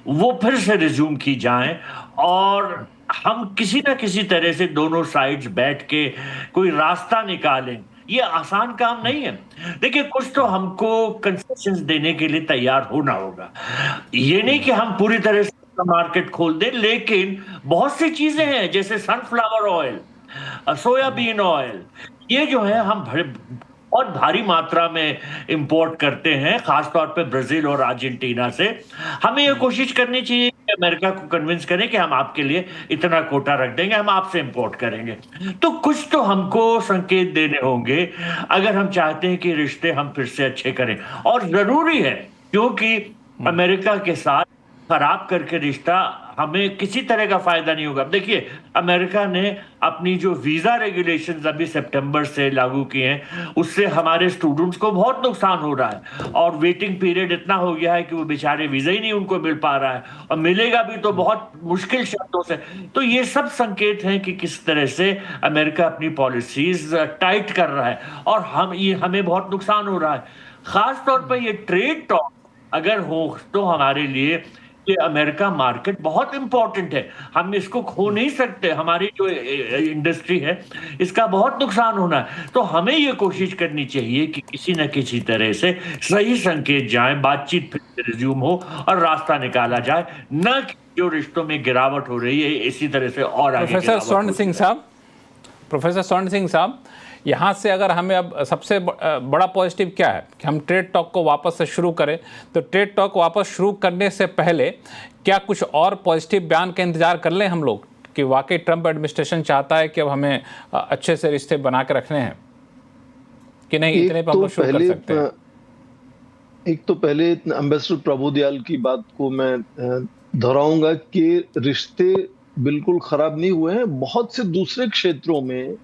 वो फिर से रिज्यूम की जाएं, और हम किसी ना किसी तरह से दोनों साइड्स बैठ के कोई रास्ता निकालें। ये आसान काम नहीं है। देखिए, कुछ तो हमको कंसेशंस देने के लिए तैयार होना होगा। ये नहीं कि हम पूरी तरह से मार्केट खोल दें, लेकिन बहुत सी चीजें हैं जैसे सनफ्लावर ऑयल, सोयाबीन ऑयल, ये जो है हम बहुत भारी मात्रा में इंपोर्ट करते हैं, खासतौर पे ब्राजील और अर्जेंटीना से। हमें ये कोशिश करनी चाहिए कि अमेरिका को कन्विंस करें कि हम आपके लिए इतना कोटा रख देंगे, हम आपसे इंपोर्ट करेंगे। तो कुछ तो हमको संकेत देने होंगे अगर हम चाहते हैं कि रिश्ते हम फिर से अच्छे करें। और जरूरी है, क्योंकि अमेरिका के साथ खराब करके रिश्ता हमें किसी तरह का फायदा नहीं होगा। देखिए, अमेरिका ने अपनी जो वीजा रेगुलेशंस अभी सितंबर से लागू किए हैं, उससे हमारे स्टूडेंट्स को बहुत नुकसान हो रहा है, और वेटिंग पीरियड इतना हो गया है कि वो बेचारे वीजा ही नहीं उनको मिल पा रहा है, और मिलेगा भी तो बहुत मुश्किल शर्तों से। तो ये सब संकेत हैं कि किस तरह से अमेरिका अपनी पॉलिसीज टाइट कर रहा है, और हमें बहुत नुकसान हो रहा है। खास तौर पर ये ट्रेड टॉक अगर हो तो हमारे लिए कि अमेरिका मार्केट बहुत इंपॉर्टेंट है, हम इसको खो नहीं सकते। हमारी जो इंडस्ट्री है, इसका बहुत नुकसान होना है। तो हमें ये कोशिश करनी चाहिए कि किसी न किसी तरह से सही संकेत जाए, बातचीत फिर से रिज्यूम हो और रास्ता निकाला जाए, न कि जो रिश्तों में गिरावट हो रही है इसी तरह से और आगे। प्रोफेसर स्वर्ण सिंह साहब, यहाँ से अगर हमें अब सबसे बड़ा पॉजिटिव क्या है कि हम ट्रेड टॉक को वापस से शुरू करें, तो ट्रेड टॉक वापस शुरू करने से पहले क्या कुछ और पॉजिटिव बयान का इंतजार कर लें हम लोग कि वाकई ट्रंप एडमिनिस्ट्रेशन चाहता है कि अब हमें अच्छे से रिश्ते बना के रखने हैं, कि नहीं इतने पर हम लोग शुरू कर सकते हैं? एक तो पहले एम्बेसडर प्रभु दयाल की बात को मैं दोहराऊंगा कि रिश्ते बिल्कुल खराब नहीं हुए हैं। बहुत से दूसरे क्षेत्रों में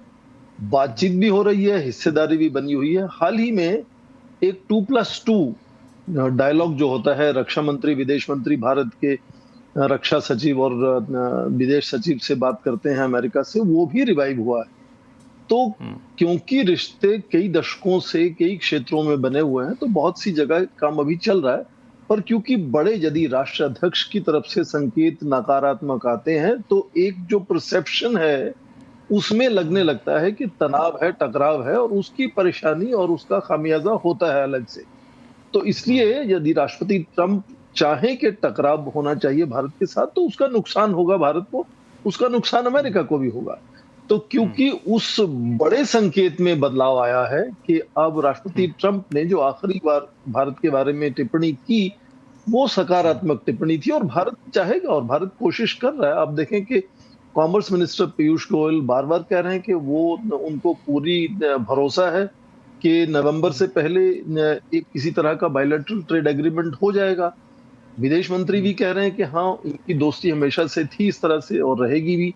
बातचीत भी हो रही है, हिस्सेदारी भी बनी हुई है। हाल ही में एक 2+2 डायलॉग जो होता है, रक्षा मंत्री, विदेश मंत्री भारत के रक्षा सचिव और विदेश सचिव से बात करते हैं अमेरिका से, वो भी रिवाइव हुआ है। तो क्योंकि रिश्ते कई दशकों से कई क्षेत्रों में बने हुए हैं, तो बहुत सी जगह काम अभी चल रहा है। पर क्योंकि बड़े यदि राष्ट्राध्यक्ष की तरफ से संकेत नकारात्मक आते हैं, तो एक जो परसेप्शन है उसमें लगने लगता है कि तनाव है, टकराव है, और उसकी परेशानी और उसका खामियाजा होता है अलग से। तो इसलिए यदि राष्ट्रपति ट्रंप चाहे कि टकराव होना चाहिए भारत के साथ, तो उसका नुकसान होगा भारत को, उसका नुकसान अमेरिका को भी होगा। तो क्योंकि उस बड़े संकेत में बदलाव आया है कि अब राष्ट्रपति ट्रंप ने जो आखिरी बार भारत के बारे में टिप्पणी की, वो सकारात्मक टिप्पणी थी और भारत चाहेगा और भारत कोशिश कर रहा है। आप देखें कि कॉमर्स मिनिस्टर पीयूष गोयल बार-बार कह रहे हैं कि उनको पूरी भरोसा है कि नवंबर से पहले एक किसी तरह का बायलैटरल ट्रेड एग्रीमेंट हो जाएगा। विदेश मंत्री भी कह रहे हैं कि हाँ, इनकी दोस्ती हमेशा से थी इस तरह से और रहेगी भी।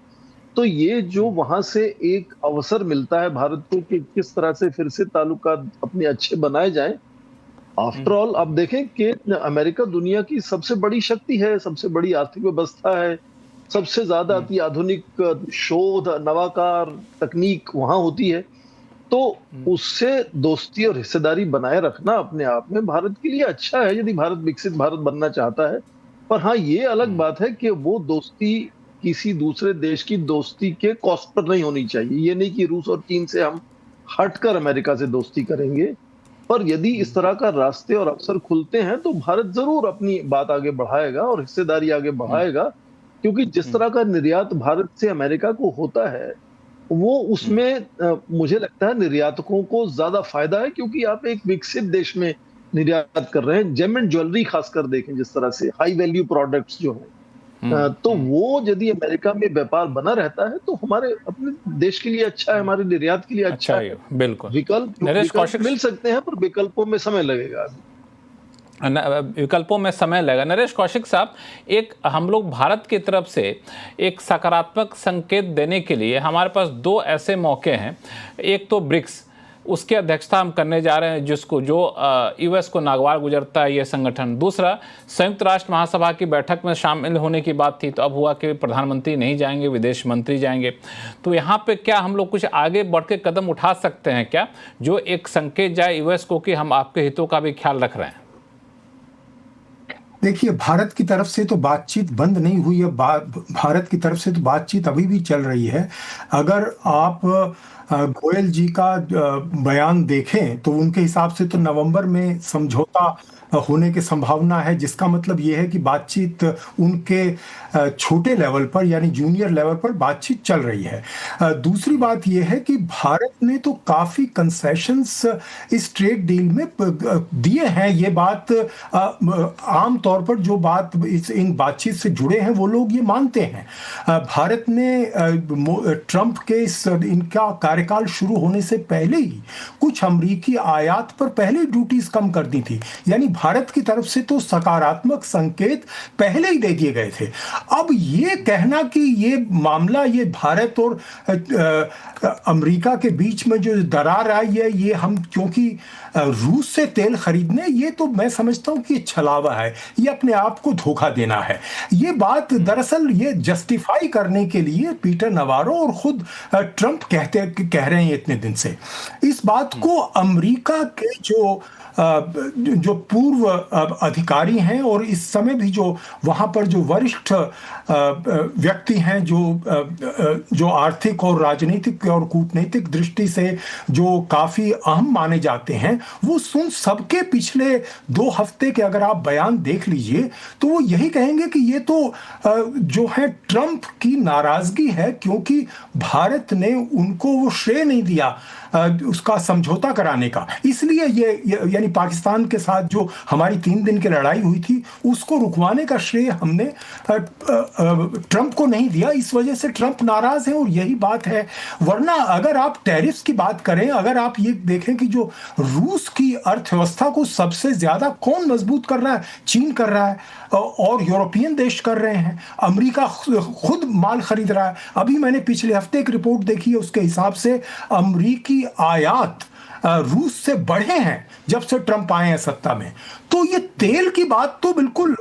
तो ये जो वहां से एक अवसर मिलता है भारत को कि किस तरह से फिर से ताल्लुकात अपने अच्छे बनाए जाएं। आफ्टर ऑल आप देखें कि अमेरिका दुनिया की सबसे बड़ी शक्ति है, सबसे बड़ी आर्थिक व्यवस्था है, सबसे ज्यादा अति आधुनिक शोध, नवाकार तकनीक वहां होती है। तो उससे दोस्ती और हिस्सेदारी बनाए रखना अपने आप में भारत के लिए अच्छा है, यदि भारत विकसित भारत बनना चाहता है। पर हाँ, ये अलग बात है कि वो दोस्ती किसी दूसरे देश की दोस्ती के कॉस्ट पर नहीं होनी चाहिए। ये नहीं कि रूस और चीन से हम हटकर अमेरिका से दोस्ती करेंगे, पर यदि इस तरह का रास्ते और अवसर खुलते हैं तो भारत जरूर अपनी बात आगे बढ़ाएगा और हिस्सेदारी आगे बढ़ाएगा, क्योंकि जिस तरह का निर्यात भारत से अमेरिका को होता है वो उसमें मुझे लगता है निर्यातकों को ज्यादा फायदा है, क्योंकि आप एक विकसित देश में निर्यात कर रहे हैं। जेम एंड ज्वेलरी खासकर देखें, जिस तरह से हाई वैल्यू प्रोडक्ट्स जो हैं, तो वो यदि अमेरिका में व्यापार बना रहता है तो हमारे अपने देश के लिए अच्छा है, हमारे निर्यात के लिए अच्छा है। बिल्कुल विकल्प मिल सकते हैं, पर विकल्पों में समय लगेगा। विकल्पों में समय लगेगा। नरेश कौशिक साहब, एक हम लोग भारत की तरफ से एक सकारात्मक संकेत देने के लिए हमारे पास दो ऐसे मौके हैं। एक तो ब्रिक्स, उसकी अध्यक्षता हम करने जा रहे हैं, जो यूएस को नागवार गुजरता है ये संगठन। दूसरा, संयुक्त राष्ट्र महासभा की बैठक में शामिल होने की बात थी, तो अब हुआ कि प्रधानमंत्री नहीं जाएंगे, विदेश मंत्री जाएंगे। तो यहाँ पे क्या हम लोग कुछ आगे बढ़ के कदम उठा सकते हैं क्या, जो एक संकेत जाए यूएस को कि हम आपके हितों का भी ख्याल रख रहे हैं? देखिए, भारत की तरफ से तो बातचीत बंद नहीं हुई है। भारत की तरफ से तो बातचीत अभी भी चल रही है। अगर आप गोयल जी का बयान देखें तो उनके हिसाब से तो नवंबर में समझौता होने की संभावना है, जिसका मतलब ये है कि बातचीत उनके छोटे लेवल पर यानी जूनियर लेवल पर बातचीत चल रही है। दूसरी बात ये है कि भारत ने तो काफी कंसेशंस इस ट्रेड डील में दिए हैं। ये बात आम तौर पर जो बात इन बातचीत से जुड़े हैं वो लोग ये मानते हैं। भारत ने ट्रंप के इनका कार्यकाल शुरू होने से पहले ही कुछ अमेरिकी आयात पर पहले ड्यूटीज कम कर दी थी, यानी भारत की तरफ से तो सकारात्मक संकेत पहले ही दे दिए गए थे। अब ये कहना कि ये मामला ये भारत और अमेरिका के बीच में जो दरार आई है ये हम क्योंकि रूस से तेल खरीदने, ये तो मैं समझता हूं कि छलावा है, ये अपने आप को धोखा देना है। ये बात दरअसल ये जस्टिफाई करने के लिए पीटर नवारो और खुद ट्रंप कह रहे हैं इतने दिन से। इस बात को अमेरिका के जो पूर्व अधिकारी हैं और इस समय भी जो वहां पर जो वरिष्ठ व्यक्ति हैं जो आर्थिक और राजनीतिक और कूटनीतिक दृष्टि से जो काफी अहम माने जाते हैं, वो सबके पिछले 2 हफ्ते के अगर आप बयान देख लीजिए तो वो यही कहेंगे कि ये तो जो है ट्रंप की नाराजगी है, क्योंकि भारत ने उनको वो श्रेय नहीं दिया उसका समझौता कराने का। इसलिए ये यानी पाकिस्तान के साथ जो हमारी 3 दिन की लड़ाई हुई थी उसको रुकवाने का श्रेय हमने ट्रंप को नहीं दिया। इस वजह से ट्रंप नाराज है और यही बात है। वरना अगर आप टैरिफ्स की बात करें, अगर आप ये देखें कि जो रूस की अर्थव्यवस्था को सबसे ज्यादा कौन मजबूत कर रहा है, चीन कर रहा है और यूरोपियन देश कर रहे हैं। अमेरिका खुद माल खरीद रहा है। अभी मैंने पिछले हफ्ते एक रिपोर्ट देखी है, उसके हिसाब से अमेरिकी आयात रूस से बढ़े हैं जब से ट्रंप आए हैं सत्ता में। तो ये तेल की बात तो बिल्कुल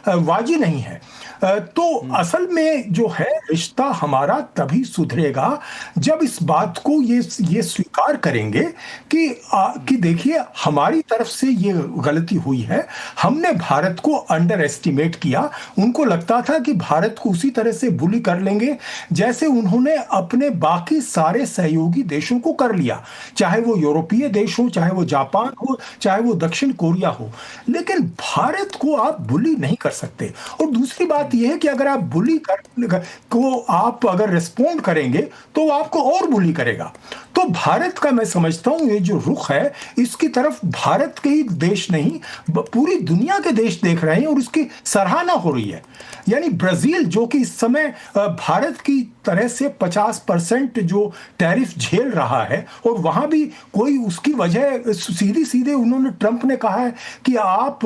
वाजी नहीं है। तो असल में जो है रिश्ता हमारा तभी सुधरेगा जब इस बात को ये स्वीकार करेंगे कि देखिए हमारी तरफ से ये गलती हुई है, हमने भारत को अंडर एस्टिमेट किया। उनको लगता था कि भारत को उसी तरह से बुली कर लेंगे जैसे उन्होंने अपने बाकी सारे सहयोगी देशों को कर लिया, चाहे वो यूरोप यूरोपीय देश हो, चाहे वो जापान हो, चाहे वो दक्षिण कोरिया हो, लेकिन भारत को आप बुली नहीं कर सकते। और दूसरी बात यह है कि अगर आप बुली को आप अगर रिस्पोंड करेंगे तो वो आपको और बुली करेगा। तो भारत का मैं समझता हूं ये जो रुख है, इसकी तरफ भारत के ही देश नहीं पूरी दुनिया के देश देख रहे हैं और उसकी सराहना हो रही है। यानी ब्राजील जो कि इस समय भारत की तरह से 50% जो टैरिफ झेल रहा है, और वहां भी कोई उसकी वजह सीधे उन्होंने, ट्रंप ने कहा है कि आप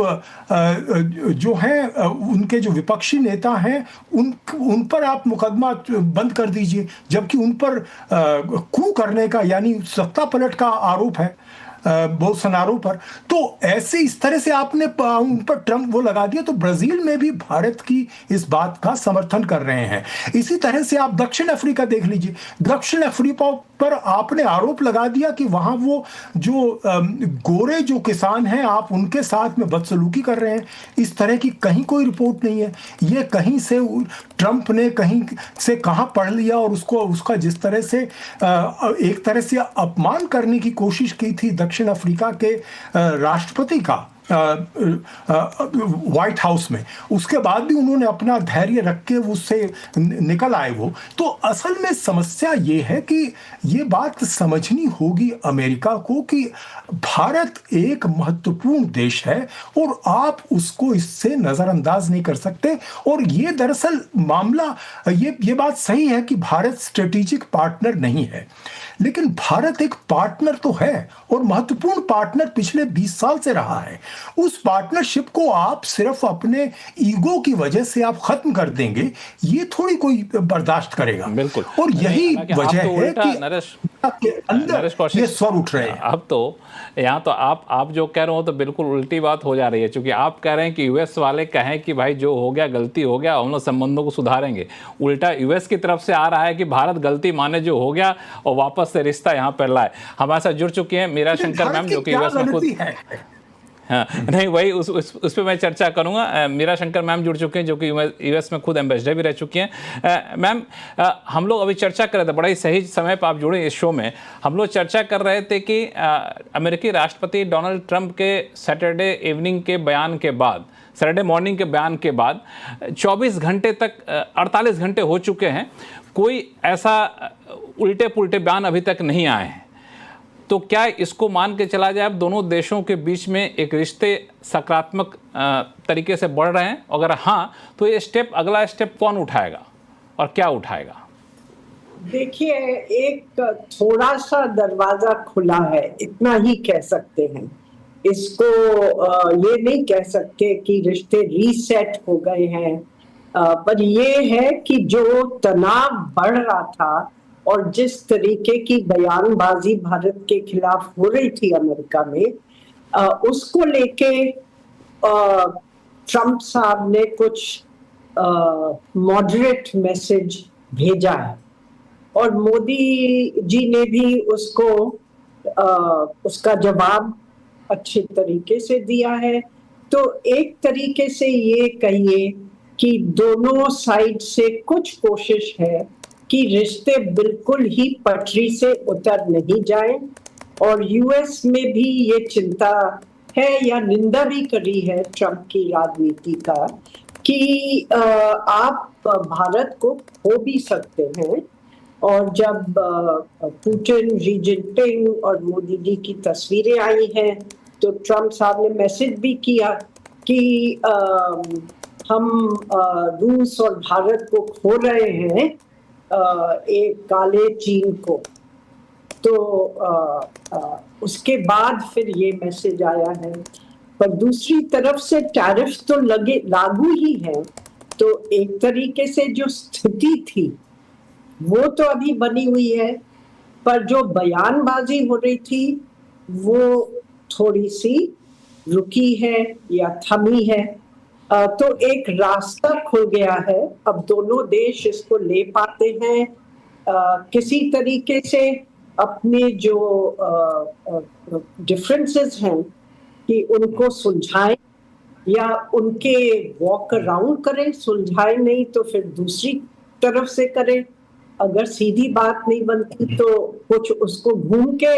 जो हैं उनके जो विपक्षी नेता हैं उन पर आप मुकदमा बंद कर दीजिए, जबकि उन पर कू करने का यानी सत्ता पलट का आरोप है बोल्सोनारो पर। तो ऐसे इस तरह से आपने उन पर ट्रंप वो लगा दिया, तो ब्राजील में भी भारत की इस बात का समर्थन कर रहे हैं। इसी तरह से आप दक्षिण अफ्रीका देख लीजिए, दक्षिण अफ्रीका पर आपने आरोप लगा दिया कि वहां वो जो गोरे जो किसान हैं आप उनके साथ में बदसलूकी कर रहे हैं। इस तरह की कहीं कोई रिपोर्ट नहीं है, ये कहीं से ट्रंप ने कहीं से कहां पढ़ लिया और उसका जिस तरह से एक तरह से अपमान करने की कोशिश की थी दक्षिण अफ्रीका के राष्ट्रपति का व्हाइट हाउस में, उसके बाद भी उन्होंने अपना धैर्य रख के उससे निकल आए वो। तो असल में समस्या ये है कि ये बात समझनी होगी अमेरिका को कि भारत एक महत्वपूर्ण देश है और आप उसको इससे नजरअंदाज नहीं कर सकते। और ये दरअसल मामला, ये बात सही है कि भारत स्ट्रेटेजिक पार्टनर नहीं है, लेकिन भारत एक पार्टनर तो है और महत्वपूर्ण पार्टनर पिछले 20 साल से रहा है। उस पार्टनरशिप को आप सिर्फ अपने ईगो की वजह से आप खत्म कर देंगे, ये थोड़ी कोई बर्दाश्त करेगा। बिल्कुल। और यही वजह है कि नरेश के अंदर ये स्वर उठ रहे हैं। अब तो यहाँ तो आप जो कह रहे हो तो बिल्कुल उल्टी बात हो जा रही है, क्योंकि आप कह रहे हैं कि यूएस वाले कहें कि भाई जो हो गया गलती हो गया, हम लोग संबंधों को सुधारेंगे। उल्टा यूएस की तरफ से आ रहा है कि भारत गलती माने जो हो गया और वापस से रिश्ता यहाँ पर लाए। हमारे साथ जुड़ चुकी हैं मीरा शंकर मैम, जो कि यूएस में खुद हाँ नहीं वही उस पर मैं चर्चा करूंगा। मीरा शंकर मैम जुड़ चुके हैं, जो कि यूएस में खुद एम्बेसडर भी रह चुकी हैं। मैम, हम लोग अभी चर्चा कर रहे थे, बड़ा ही सही समय पर आप जुड़े इस शो में। हम लोग चर्चा कर रहे थे कि अमेरिकी राष्ट्रपति डोनाल्ड ट्रंप के सैटरडे इवनिंग के बयान के बाद, सैटरडे मॉर्निंग के बयान के बाद 24 घंटे तक 48 घंटे हो चुके हैं, कोई ऐसा उल्टे पुल्टे बयान अभी तक नहीं आए हैं। तो क्या इसको मान के चला जाए अब दोनों देशों के बीच में एक रिश्ते सकारात्मक तरीके से बढ़ रहे हैं? अगर हाँ, तो ये अगला स्टेप कौन उठाएगा और क्या उठाएगा? देखिए, एक थोड़ा सा दरवाजा खुला है, इतना ही कह सकते हैं। इसको ये नहीं कह सकते कि रिश्ते रीसेट हो गए हैं, पर ये है कि जो तनाव बढ़ रहा था और जिस तरीके की बयानबाजी भारत के खिलाफ हो रही थी अमेरिका में, उसको लेके ट्रंप साहब ने कुछ मॉडरेट मैसेज भेजा है और मोदी जी ने भी उसको उसका जवाब अच्छे तरीके से दिया है। तो एक तरीके से ये कहिए कि दोनों साइड से कुछ कोशिश है कि रिश्ते बिल्कुल ही पटरी से उतर नहीं जाएं, और यूएस में भी ये चिंता है या निंदा भी करी है ट्रंप की राजनीति का कि आप भारत को खो भी सकते हैं। और जब पुतिन, शी जिनपिंग और मोदी जी की तस्वीरें आई हैं तो ट्रंप साहब ने मैसेज भी किया कि हम रूस और भारत को खो रहे हैं एक काले चीन को। तो उसके बाद फिर ये मैसेज आया है। पर दूसरी तरफ से टैरिफ तो लागू ही है, तो एक तरीके से जो स्थिति थी वो तो अभी बनी हुई है, पर जो बयानबाजी हो रही थी वो थोड़ी सी रुकी है या थमी है। तो एक रास्ता खुल गया है, अब दोनों देश इसको ले पाते हैं किसी तरीके से अपने जो डिफरेंसेस हैं कि उनको सुलझाएं या उनके वॉक अराउंड करें, सुलझाएं नहीं तो फिर दूसरी तरफ से करें। अगर सीधी बात नहीं बनती तो कुछ उसको घूम के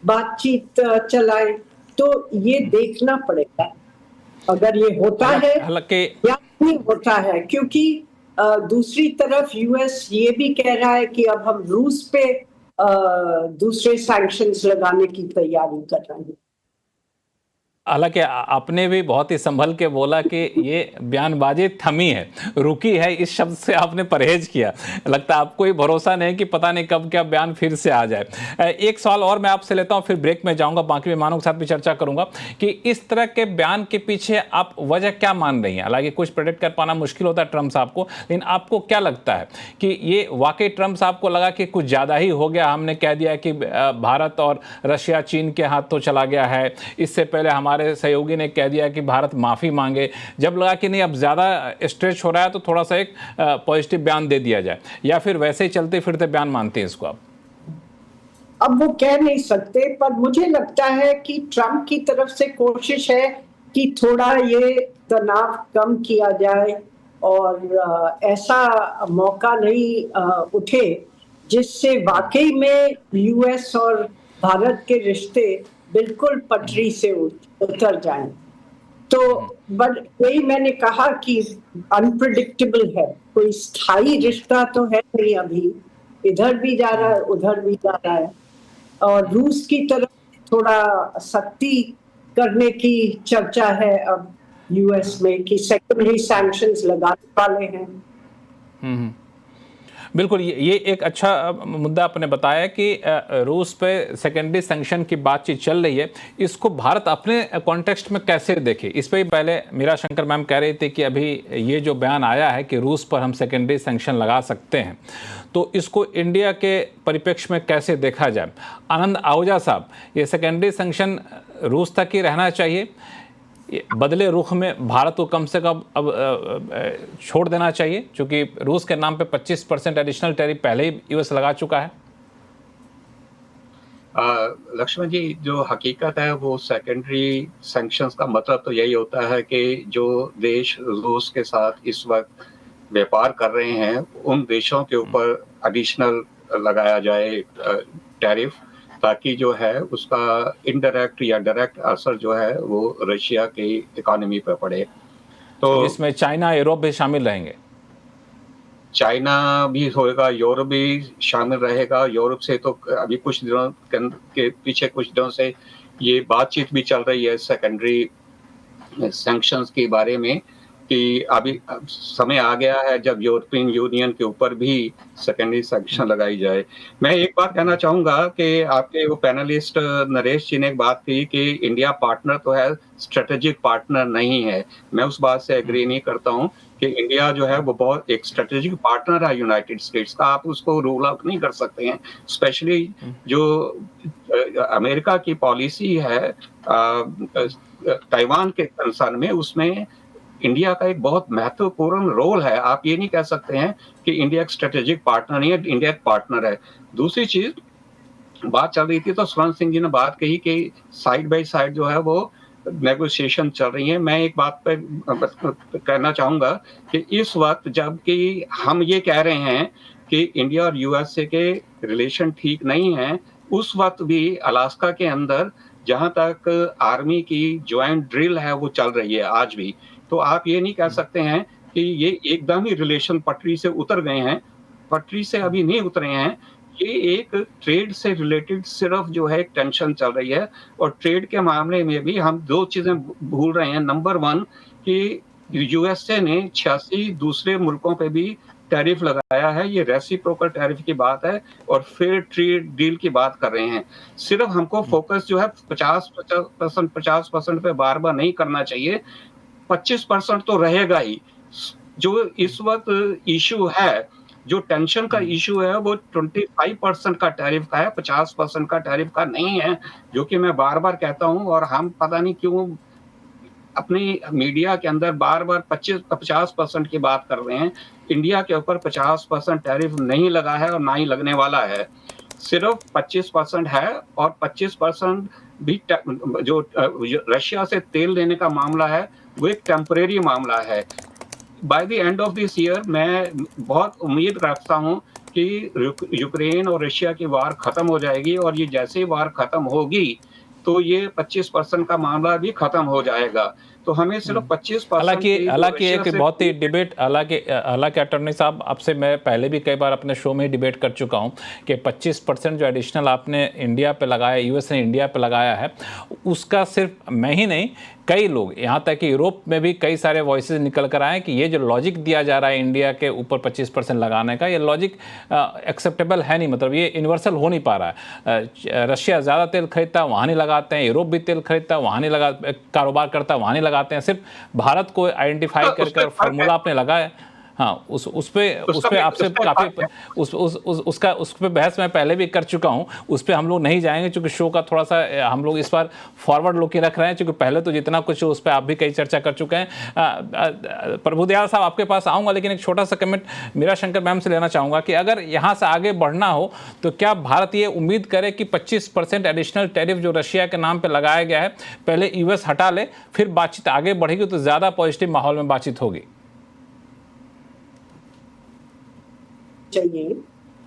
बातचीत चलाए, तो ये देखना पड़ेगा अगर ये होता है हालांकि या नहीं होता है, क्योंकि दूसरी तरफ यूएस ये भी कह रहा है कि अब हम रूस पे दूसरे सैंक्शंस लगाने की तैयारी कर रहे हैं। हालांकि आपने भी बहुत ही संभल के बोला कि ये बयानबाजी थमी है, रुकी है, इस शब्द से आपने परहेज किया। लगता है आपको ही भरोसा नहीं कि पता नहीं कब क्या बयान फिर से आ जाए। एक सवाल और मैं आपसे लेता हूं, फिर ब्रेक में जाऊंगा, बाकी मेहमानों के साथ भी चर्चा करूंगा कि इस तरह के बयान के पीछे आप वजह क्या मान रही हैं। हालांकि कुछ प्रेडिक्ट कर पाना मुश्किल होता है ट्रंप साहब को, लेकिन आपको क्या लगता है कि ये वाकई ट्रंप साहब को लगा कि कुछ ज़्यादा ही हो गया, हमने कह दिया कि भारत और रशिया चीन के हाथों चला गया है, इससे पहले हमारे सहयोगी ने कह दिया कि भारत माफी मांगे, जब लगा कि नहीं अब ज्यादा स्ट्रेच हो रहा है तो थोड़ा सा एक पॉजिटिव बयान दे दिया जाए, या फिर वैसे ही चलते फिरते बयान मानते हैं इसको आप? अब वो कह नहीं सकते, पर मुझे लगता है कि ट्रंप की तरफ से कोशिश है कि थोड़ा ये तनाव कम किया जाए और ऐसा मौका नहीं उठे जिससे वाकई में यूएस और भारत के रिश्ते बिल्कुल पटरी से उतर जाएं। तो बट वही मैंने कहा कि अनप्रिडिक्टेबल है, कोई स्थायी रिश्ता तो है नहीं अभी, इधर भी जा रहा है उधर भी जा रहा है। और रूस की तरफ थोड़ा सख्ती करने की चर्चा है अब यूएस में कि सेकेंडरी सैंक्शंस लगाने वाले हैं। बिल्कुल, ये एक अच्छा मुद्दा आपने बताया कि रूस पे सेकेंडरी सैंक्शन की बातचीत चल रही है, इसको भारत अपने कॉन्टेक्स्ट में कैसे देखे। इस पे ही पहले मीरा शंकर मैम कह रही थी कि अभी ये जो बयान आया है कि रूस पर हम सेकेंडरी सैंक्शन लगा सकते हैं, तो इसको इंडिया के परिप्रेक्ष्य में कैसे देखा जाए। आनंद आहूजा साहब, ये सेकेंडरी सैंक्शन रूस तक ही रहना चाहिए, बदले रुख में भारत को कम से कम अब छोड़ देना चाहिए, क्योंकि रूस के नाम पे 25% एडिशनल टैरिफ पहले ही यूएस लगा चुका है? लक्ष्मण जी, जो हकीकत है वो सेकेंडरी सैंक्शंस का मतलब तो यही होता है कि जो देश रूस के साथ इस वक्त व्यापार कर रहे हैं उन देशों के ऊपर एडिशनल लगाया जाए टैरिफ, ताकि जो है उसका इनडायरेक्ट या डायरेक्ट असर जो है वो रशिया की इकोनॉमी पर पड़े। तो इसमें चाइना, यूरोप भी शामिल रहेंगे? चाइना भी होगा, यूरोप भी शामिल रहेगा। यूरोप से तो अभी कुछ दिनों के पीछे कुछ दिनों से ये बातचीत भी चल रही है सेकेंडरी सैंक्शंस के बारे में कि अभी समय आ गया है जब यूरोपियन यूनियन के ऊपर भी सेकेंडरी सैंक्शन लगाई जाए। मैं एक बात कहना चाहूंगा कि आपके वो पैनलिस्ट नरेश जी ने एक बात कही कि इंडिया पार्टनर तो है, स्ट्रेटेजिक पार्टनर नहीं है। मैं उस बात से एग्री नहीं करता हूं कि इंडिया जो है वो बहुत एक स्ट्रेटेजिक पार्टनर है यूनाइटेड स्टेट्स का, आप उसको रूल आउट नहीं कर सकते हैं। स्पेशली जो अमेरिका की पॉलिसी है ताइवान के कंसर्न में, उसमें इंडिया का एक बहुत महत्वपूर्ण रोल है। आप ये नहीं कह सकते हैं कि इंडिया एक स्ट्रेटेजिक पार्टनर नहीं है, इंडिया एक पार्टनर है। दूसरी चीज, बात चल रही थी तो स्वर्ण सिंह जी ने बात कही कि साइड बाय साइड जो है वो नेगोशिएशन चल रही है। मैं एक बात पे कहना चाहूंगा कि इस वक्त जबकि हम ये कह रहे हैं कि इंडिया और यूएसए के रिलेशन ठीक नहीं है, उस वक्त भी अलास्का के अंदर जहां तक आर्मी की ज्वाइंट ड्रिल है वो चल रही है आज भी। तो आप ये नहीं कह सकते हैं कि ये एकदम ही रिलेशन पटरी से उतर गए हैं, पटरी से अभी नहीं उतरे हैं। ये एक ट्रेड से रिलेटेड सिर्फ जो है टेंशन चल रही है, और ट्रेड के मामले में भी हम दो चीजें भूल रहे हैं। नंबर वन कि यूएसए ने 86 दूसरे मुल्कों पे भी टैरिफ लगाया है, ये रेसिप्रोकल टैरिफ की बात है और फेयर ट्रेड डील की बात कर रहे हैं। सिर्फ हमको फोकस जो है 50% पे बार बार नहीं करना चाहिए, 25% तो रहेगा ही। जो इस वक्त इशू है, जो टेंशन का इशू है वो 25% का टैरिफ का है, 50% का टैरिफ का नहीं है, जो कि मैं बार बार कहता हूं। और हम पता नहीं क्यों अपनी मीडिया के अंदर बार बार 50% की बात कर रहे हैं। इंडिया के ऊपर 50% टैरिफ नहीं लगा है और ना ही लगने वाला है, सिर्फ 25% है। और 25% भी जो रशिया से तेल लेने का मामला है वो एक टेम्परेरी मामला है। By the end of this year मैं बहुत उम्मीद रखता हूं कि यूक्रेन और रशिया की वार खत्म हो जाएगी, और ये जैसे ही वार खत्म होगी तो ये 25% का मामला भी खत्म हो जाएगा। तो हमें सिर्फ 25% हालांकि एक बहुत ही डिबेट, हालांकि अटॉर्नी साहब, आपसे मैं पहले भी कई बार अपने शो में डिबेट कर चुका हूं कि 25% जो एडिशनल आपने इंडिया पे लगाया, यूएस ने इंडिया पे लगाया है, उसका सिर्फ मैं ही नहीं, कई लोग, यहाँ तक कि यूरोप में भी कई सारे वॉइसेस निकल कर आए कि ये जो लॉजिक दिया जा रहा है इंडिया के ऊपर 25% लगाने का, ये लॉजिक एक्सेप्टेबल है नहीं, मतलब ये यूनिवर्सल हो नहीं पा रहा है। रशिया ज़्यादा तेल खरीदता है, वहाँ नहीं लगाते हैं, यूरोप भी तेल खरीदता है, वहाँ नहीं लगा, कारोबार करता है, वहाँ नहीं लगाते हैं, सिर्फ भारत को आइडेंटिफाई करके फार्मूला आपने लगाया। हाँ, उस पे आपसे काफ़ी उस पे बहस मैं पहले भी कर चुका हूँ, उस पे हम लोग नहीं जाएंगे क्योंकि शो का थोड़ा सा हम लोग इस बार फॉरवर्ड लुक ही रख रहे हैं, क्योंकि पहले तो जितना कुछ उस पे आप भी कई चर्चा कर चुके हैं। प्रभुदयाल साहब, आपके पास आऊँगा, लेकिन एक छोटा सा कमेंट मीरा शंकर मैम से लेना चाहूँगा कि अगर यहाँ से आगे बढ़ना हो तो क्या भारत ये उम्मीद करे कि 25% एडिशनल टैरिफ जो रशिया के नाम पर लगाया गया है, पहले यूएस हटा ले, फिर बातचीत आगे बढ़ेगी तो ज़्यादा पॉजिटिव माहौल में बातचीत होगी? चाहिए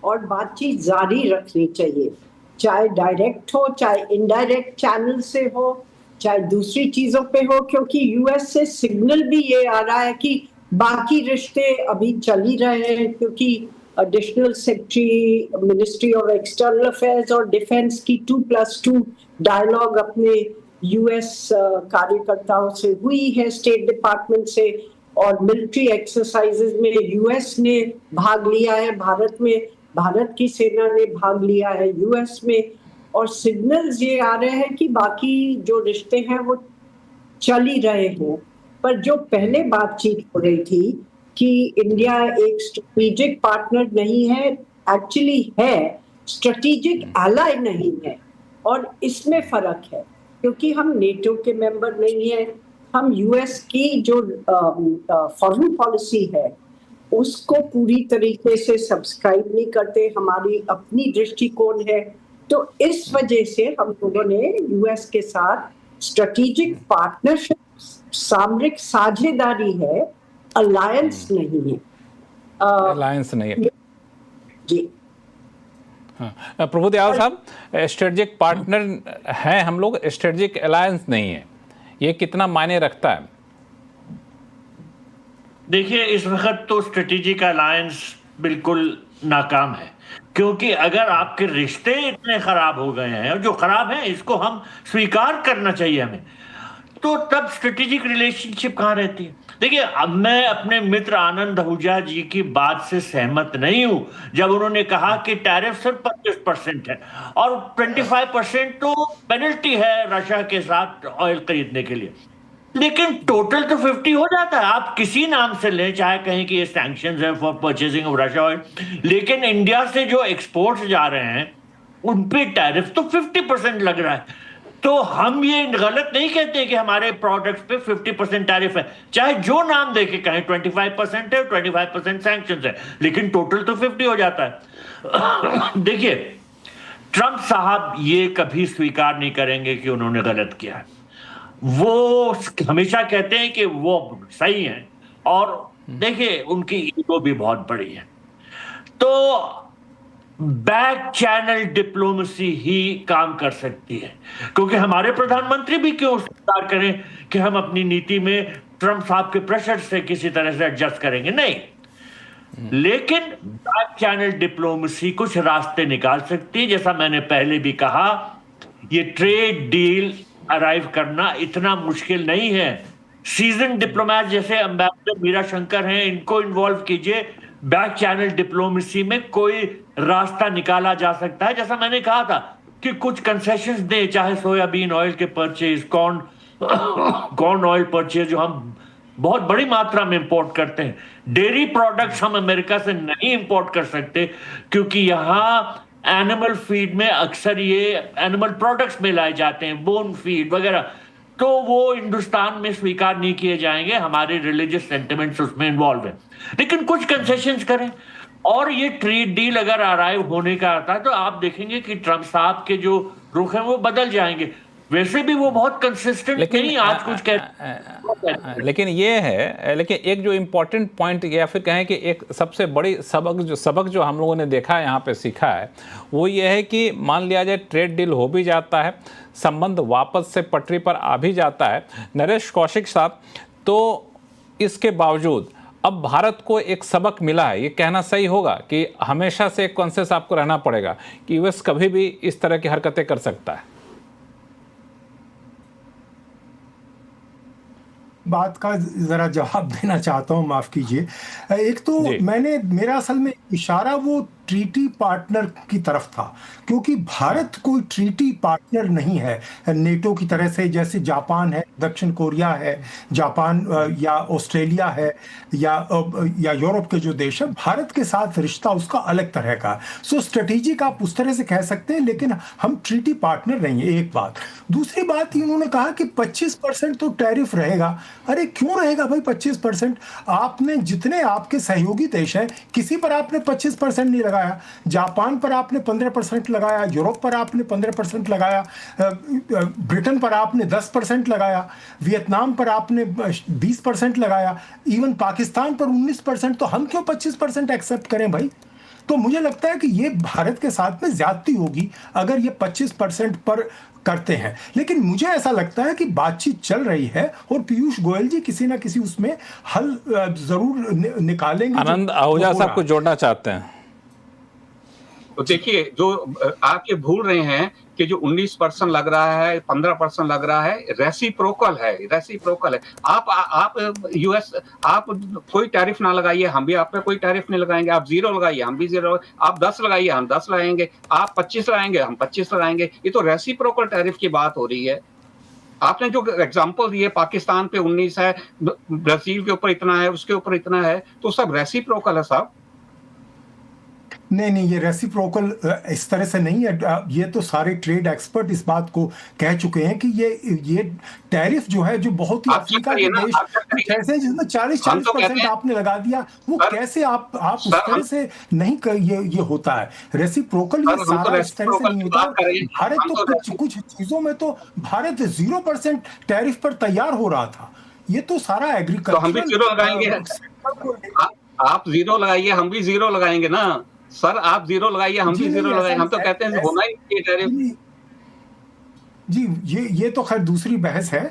और बातचीत जारी रखनी चाहिए, चाहे डायरेक्ट हो, चाहे इनडायरेक्ट चैनल से हो, चाहे दूसरी चीजों पे हो, क्योंकि यूएस से सिग्नल भी ये आ रहा है कि बाकी रिश्ते अभी चल ही रहे हैं, क्योंकि additional secretary ministry of external affairs और डिफेंस की 2+2 डायलॉग अपने यूएस कार्यकर्ताओं से हुई है, स्टेट डिपार्टमेंट से, और मिलिट्री एक्सरसाइजेज में यूएस ने भाग लिया है, भारत में भारत की सेना ने भाग लिया है यूएस में, और सिग्नल्स ये आ रहे हैं कि बाकी जो रिश्ते हैं वो चल ही रहे हैं। पर जो पहले बातचीत हो रही थी कि इंडिया एक स्ट्रेटेजिक पार्टनर नहीं है, एक्चुअली है, स्ट्रेटेजिक एलाय नहीं है, और इसमें फर्क है, क्योंकि हम नेटो के मेंबर नहीं है, हम यूएस की जो फॉरेन पॉलिसी है उसको पूरी तरीके से सब्सक्राइब नहीं करते, हमारी अपनी दृष्टिकोण है, तो इस वजह से हम लोगों ने यूएस के साथ स्ट्रेटेजिक पार्टनरशिप, सामरिक साझेदारी है, अलायंस नहीं है। अलायंस नहीं है जी। हाँ, प्रभुदयाल साहब, स्ट्रेटेजिक पार्टनर हैं हम लोग, स्ट्रेटेजिक अलायंस नहीं है, ये कितना मायने रखता है? देखिए, इस वक्त तो स्ट्रेटेजिक अलायंस बिल्कुल नाकाम है, क्योंकि अगर आपके रिश्ते इतने खराब हो गए हैं, और जो खराब हैं इसको हम स्वीकार करना चाहिए हमें, तो तब स्ट्रेटेजिक रिलेशनशिप कहाँ रहती है? देखिए, अब मैं अपने मित्र आनंद आहूजा जी की बात से सहमत नहीं हूं जब उन्होंने कहा कि टैरिफ सिर्फ 25% है और 25% तो पेनल्टी है रशिया के साथ ऑयल खरीदने के लिए, लेकिन टोटल तो 50 हो जाता है। आप किसी नाम से लें, चाहे कहें कि ये सैंक्शंस हैं for purchasing of Russia oil, लेकिन इंडिया से जो एक्सपोर्ट्स जा रहे हैं उन पे टैरिफ तो 50% लग रहा है। तो हम ये गलत नहीं कहते कि हमारे प्रोडक्ट्स पे 50% टैरिफ है, चाहे जो नाम देके कहें, 25% है, 25% सैंक्शंस है, लेकिन टोटल तो 50 हो जाता है। देखिए, ट्रंप साहब ये कभी स्वीकार नहीं करेंगे कि उन्होंने गलत किया है। वो हमेशा कहते हैं कि वो सही हैं, और देखिए उनकी ईगो भी बहुत बड़ी है, तो बैक चैनल डिप्लोमेसी ही काम कर सकती है, क्योंकि हमारे प्रधानमंत्री भी क्यों स्वीकार करें कि हम अपनी नीति में ट्रंप साहब के प्रेशर से किसी तरह से एडजस्ट करेंगे, नहीं, लेकिन बैक चैनल डिप्लोमेसी कुछ रास्ते निकाल सकती है। जैसा मैंने पहले भी कहा, ये ट्रेड डील अराइव करना इतना मुश्किल नहीं है। सीजन डिप्लोमैट जैसे एम्बेसडर मीरा शंकर हैं, इनको इन्वॉल्व कीजिए, बैक चैनल डिप्लोमेसी में कोई रास्ता निकाला जा सकता है। जैसा मैंने कहा था कि कुछ कंसेशंस दें, चाहे सोयाबीन ऑयल के परचेज, कॉर्न ऑयल परचेज जो हम बहुत बड़ी मात्रा में इंपोर्ट करते हैं, डेयरी प्रोडक्ट्स हम अमेरिका से नहीं इंपोर्ट कर सकते, क्योंकि यहाँ एनिमल फीड में अक्सर ये एनिमल प्रोडक्ट्स मिलाए जाते हैं, बोन फीड वगैरह, तो वो हिंदुस्तान में स्वीकार नहीं किए जाएंगे, हमारे रिलीजियस सेंटिमेंट्स उसमें इन्वॉल्व है। लेकिन कुछ कंसेशंस करें, और ये ट्रेड डील अगर अराइव होने का आता है तो आप देखेंगे कि ट्रंप साहब के जो रुख हैं वो बदल जाएंगे। वैसे भी वो बहुत कंसिस्टेंट नहीं आज कुछ लेकिन ये है, लेकिन एक जो इम्पोर्टेंट पॉइंट या फिर कहें कि एक सबसे बड़ी सबक जो हम लोगों ने देखा है, यहाँ पे सीखा है, वो ये है कि मान लिया जाए ट्रेड डील हो भी जाता है, संबंध वापस से पटरी पर आ भी जाता है नरेश कौशिक साहब, तो इसके बावजूद अब भारत को एक सबक मिला है, ये कहना सही होगा कि हमेशा से एक कॉन्शियस आपको रहना पड़ेगा कि यूएस कभी भी इस तरह की हरकतें कर सकता है। बात का जरा जवाब देना चाहता हूं, माफ कीजिए। एक तो मेरा असल में इशारा वो ट्रीटी पार्टनर की तरफ था, क्योंकि भारत कोई ट्रीटी पार्टनर नहीं है नेटो की तरह से, जैसे जापान है, दक्षिण कोरिया है, जापान या ऑस्ट्रेलिया है या यूरोप के जो देश है। भारत के साथ रिश्ता उसका अलग तरह का, सो स्ट्रेटेजिक आप उस तरह से कह सकते हैं, लेकिन हम ट्रीटी पार्टनर नहीं है, एक बात। दूसरी बात इन्होंने कहा कि 25% तो टैरिफ रहेगा। अरे क्यों रहेगा भाई 25%? आपने जितने आपके सहयोगी देश हैं, किसी पर आपने 25% नहीं लगाया। जापान पर आपने 15% लगाया, यूरोप पर आपने 15% लगाया, ब्रिटेन पर आपने 10% लगाया, वियतनाम पर आपने 20% लगाया, इवन पाकिस्तान पर 19%। तो हम क्यों 25% एक्सेप्ट करें भाई? तो मुझे लगता है कि ये भारत के साथ में ज्यादती होगी अगर ये 25% पर करते हैं। लेकिन मुझे ऐसा लगता है कि बातचीत चल रही है और पीयूष गोयल जी किसी ना किसी उसमें हल जरूर निकालेंगे। आनंद आहूजा साहब को जोड़ना चाहते हैं। तो देखिए, जो आप ये भूल रहे हैं कि जो 19% लग रहा है, 15% लग रहा है, रेसिप्रोकल है। आप यूएस, आप कोई टैरिफ ना लगाइए, हम भी आप पे कोई टैरिफ नहीं लगाएंगे। आप 0 लगाइए, हम भी 0। आप 10 लगाइए, हम 10 लगाएंगे। आप 25 लगाएंगे, हम 25 लगाएंगे। ये तो रेसिप्रोकल टैरिफ की बात हो रही है। आपने जो एग्जांपल दिए, पाकिस्तान पे 19 है, ब्राजील के ऊपर इतना है, उसके ऊपर इतना है, तो सब रेसिप्रोकल है साहब। नहीं, ये रेसिप्रोकल इस तरह से नहीं है। ये तो सारे ट्रेड एक्सपर्ट इस बात को कह चुके हैं कि ये टैरिफ जो है, जो बहुत ही अफ्रीका के देश कैसे जिसमें 40% आपने लगा दिया, वो कैसे आप उस तरह से नहीं ये होता है रेसिप्रोकल। ये सारा इस तरह से नहीं होता। भारत तो कुछ चीजों में तो भारत 0% टैरिफ पर तैयार हो रहा था। ये तो सारा एग्रीकल्चर। हम भी 0 लगाएंगे। आप 0 लगाइए, हम भी 0 लगाएंगे ना सर। आप 0 लगाइए, हम भी 0 लगाएंगे। हम तो कहते हैं होना ही चाहिए टैरिफ। जी, ये तो खैर दूसरी बहस है।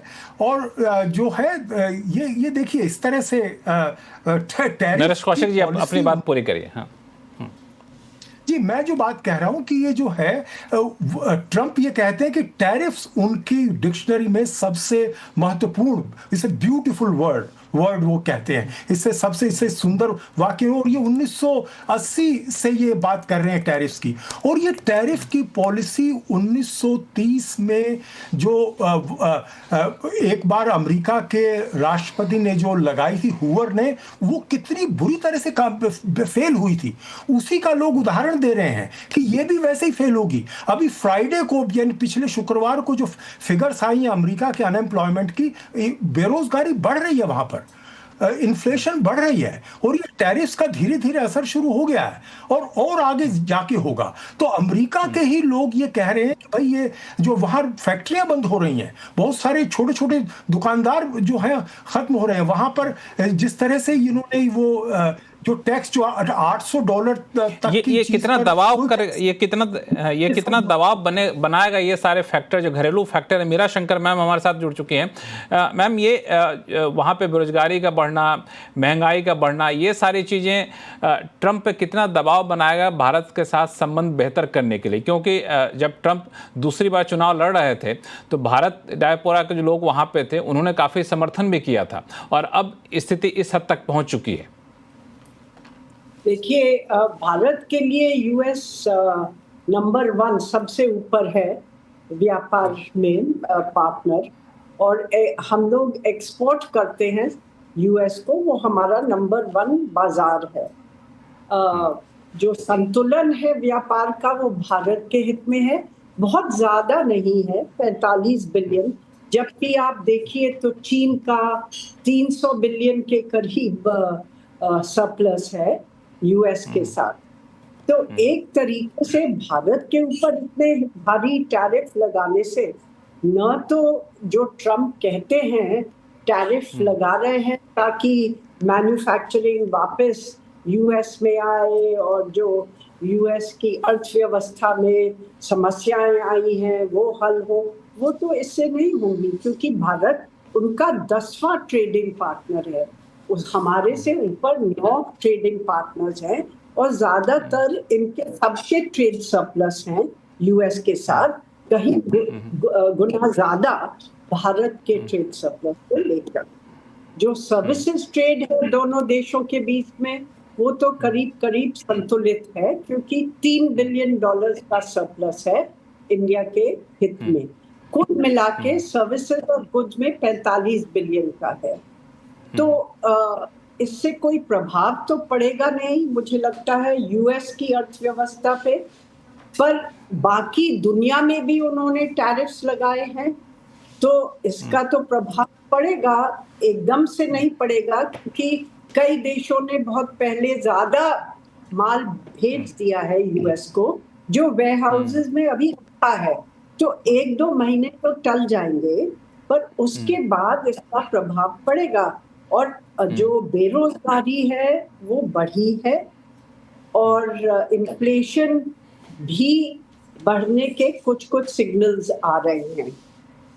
और जो है ये देखिए इस तरह से नरेश कौशिक जी अपनी बात पूरी करिए। हाँ जी, मैं जो बात कह रहा हूं कि ये जो है ट्रंप ये कहते हैं कि टैरिफ्स उनकी डिक्शनरी में सबसे महत्वपूर्ण, इसे ब्यूटीफुल वर्ड वो कहते हैं, इससे सुंदर वाक्य। और ये 1980 से ये बात कर रहे हैं टैरिफ्स की। और ये टैरिफ की पॉलिसी 1930 में जो एक बार अमेरिका के राष्ट्रपति ने जो लगाई थी, हुवर ने, वो कितनी बुरी तरह से फेल हुई थी, उसी का लोग उदाहरण दे रहे हैं कि ये भी वैसे ही फेल होगी। अभी फ्राइडे को, यानी पिछले शुक्रवार को, जो फिगर्स आई हैं अमेरिका के अनएम्प्लॉयमेंट की, बेरोजगारी बढ़ रही है वहां पर, इन्फ्लेशन बढ़ रही है, और ये टैरिफ्स का धीरे धीरे असर शुरू हो गया है और आगे जाके होगा। तो अमेरिका के ही लोग ये कह रहे हैं कि भाई ये जो वहां फैक्ट्रियां बंद हो रही हैं, बहुत सारे छोटे छोटे दुकानदार जो हैं खत्म हो रहे हैं, वहां पर जिस तरह से इन्होंने वो जो टैक्स जो $800 तक ये कितना दबाव कर, ये कितना दबाव बनाएगा ये सारे फैक्टर, जो घरेलू फैक्टर है। मीरा शंकर मैम हमारे साथ जुड़ चुकी हैं। मैम, ये वहाँ पे बेरोजगारी का बढ़ना, महंगाई का बढ़ना, ये सारी चीज़ें ट्रंप पे कितना दबाव बनाएगा भारत के साथ संबंध बेहतर करने के लिए? क्योंकि जब ट्रंप दूसरी बार चुनाव लड़ रहे थे तो भारत डायस्पोरा के जो लोग वहाँ पे थे उन्होंने काफ़ी समर्थन भी किया था, और अब स्थिति इस हद तक पहुँच चुकी है। देखिए, भारत के लिए यूएस नंबर 1 सबसे ऊपर है व्यापार में पार्टनर, और हम लोग एक्सपोर्ट करते हैं यूएस को, वो हमारा नंबर 1 बाजार है। जो संतुलन है व्यापार का, वो भारत के हित में है। बहुत ज्यादा नहीं है, 45 बिलियन, जबकि आप देखिए तो चीन का 300 बिलियन के करीब सरप्लस है यूएस के साथ। तो एक तरीके से भारत के ऊपर इतने भारी टैरिफ लगाने से न तो जो ट्रम्प कहते हैं टैरिफ लगा रहे हैं ताकि मैन्युफैक्चरिंग वापस यूएस में आए और जो यूएस की अर्थव्यवस्था में समस्याएं आई हैं वो हल हो, वो तो इससे नहीं होंगी क्योंकि भारत उनका 10वां ट्रेडिंग पार्टनर है। उस हमारे से ऊपर 9 ट्रेडिंग पार्टनर्स हैं और ज्यादातर इनके सबके ट्रेड सरप्लस हैं यूएस के साथ, कहीं गुना ज्यादा भारत के ट्रेड सरप्लस को लेकर। जो सर्विसेज ट्रेड है दोनों देशों के बीच में वो तो करीब करीब संतुलित है क्योंकि $3 बिलियन का सरप्लस है इंडिया के हित में। कुल मिला के सर्विसेज और गुड्स में 45 बिलियन का है। तो इससे कोई प्रभाव तो पड़ेगा नहीं मुझे लगता है यूएस की अर्थव्यवस्था पे, पर बाकी दुनिया में भी उन्होंने टैरिफ्स लगाए हैं तो इसका तो प्रभाव पड़ेगा, एकदम से नहीं पड़ेगा क्योंकि कई देशों ने बहुत पहले ज्यादा माल भेज दिया है यूएस को जो वेयरहाउसेस में अभी रखा है, तो 1-2 महीने तो टल जाएंगे पर उसके बाद इसका प्रभाव पड़ेगा। और जो बेरोजगारी है वो बढ़ी है और इन्फ्लेशन भी बढ़ने के कुछ कुछ सिग्नल्स आ रहे हैं।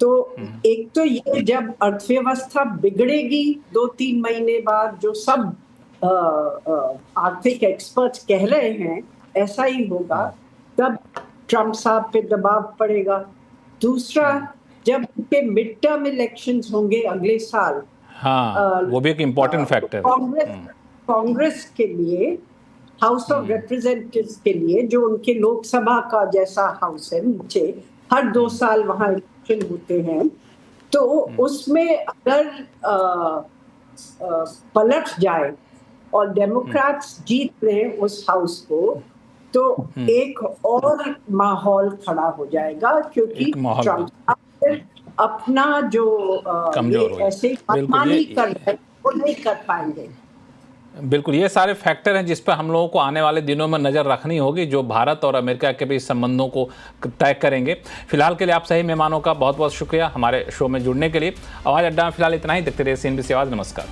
तो एक तो ये जब अर्थव्यवस्था बिगड़ेगी 2-3 महीने बाद, जो सब आर्थिक एक्सपर्ट्स कह रहे हैं ऐसा ही होगा, तब ट्रम्प साहब पे दबाव पड़ेगा। दूसरा, जब के मिड टर्म इलेक्शंस होंगे अगले साल, हाँ, वो भी एक इम्पोर्टेंट फैक्टर है। कांग्रेस के लिए, हाउस ऑफ रिप्रेजेंटेटिव्स के लिए, जो उनके लोकसभा का जैसा हाउस है नीचे, हर 2 साल वहां इलेक्शन होते हैं, तो उसमें अगर पलट जाए और डेमोक्रेट्स जीत लें उस हाउस को तो एक और माहौल खड़ा हो जाएगा क्योंकि ट्रम्प अपना जो ऐसे मनमानी कर रहे हैं वो नहीं कर पाएंगे। बिल्कुल, ये सारे फैक्टर हैं जिस पर हम लोगों को आने वाले दिनों में नज़र रखनी होगी, जो भारत और अमेरिका के बीच संबंधों को तय करेंगे। फिलहाल के लिए आप सही मेहमानों का बहुत बहुत शुक्रिया हमारे शो में जुड़ने के लिए। आवाज़ अड्डा में फिलहाल इतना ही। देखते रहिए CNBC आवाज़। नमस्कार।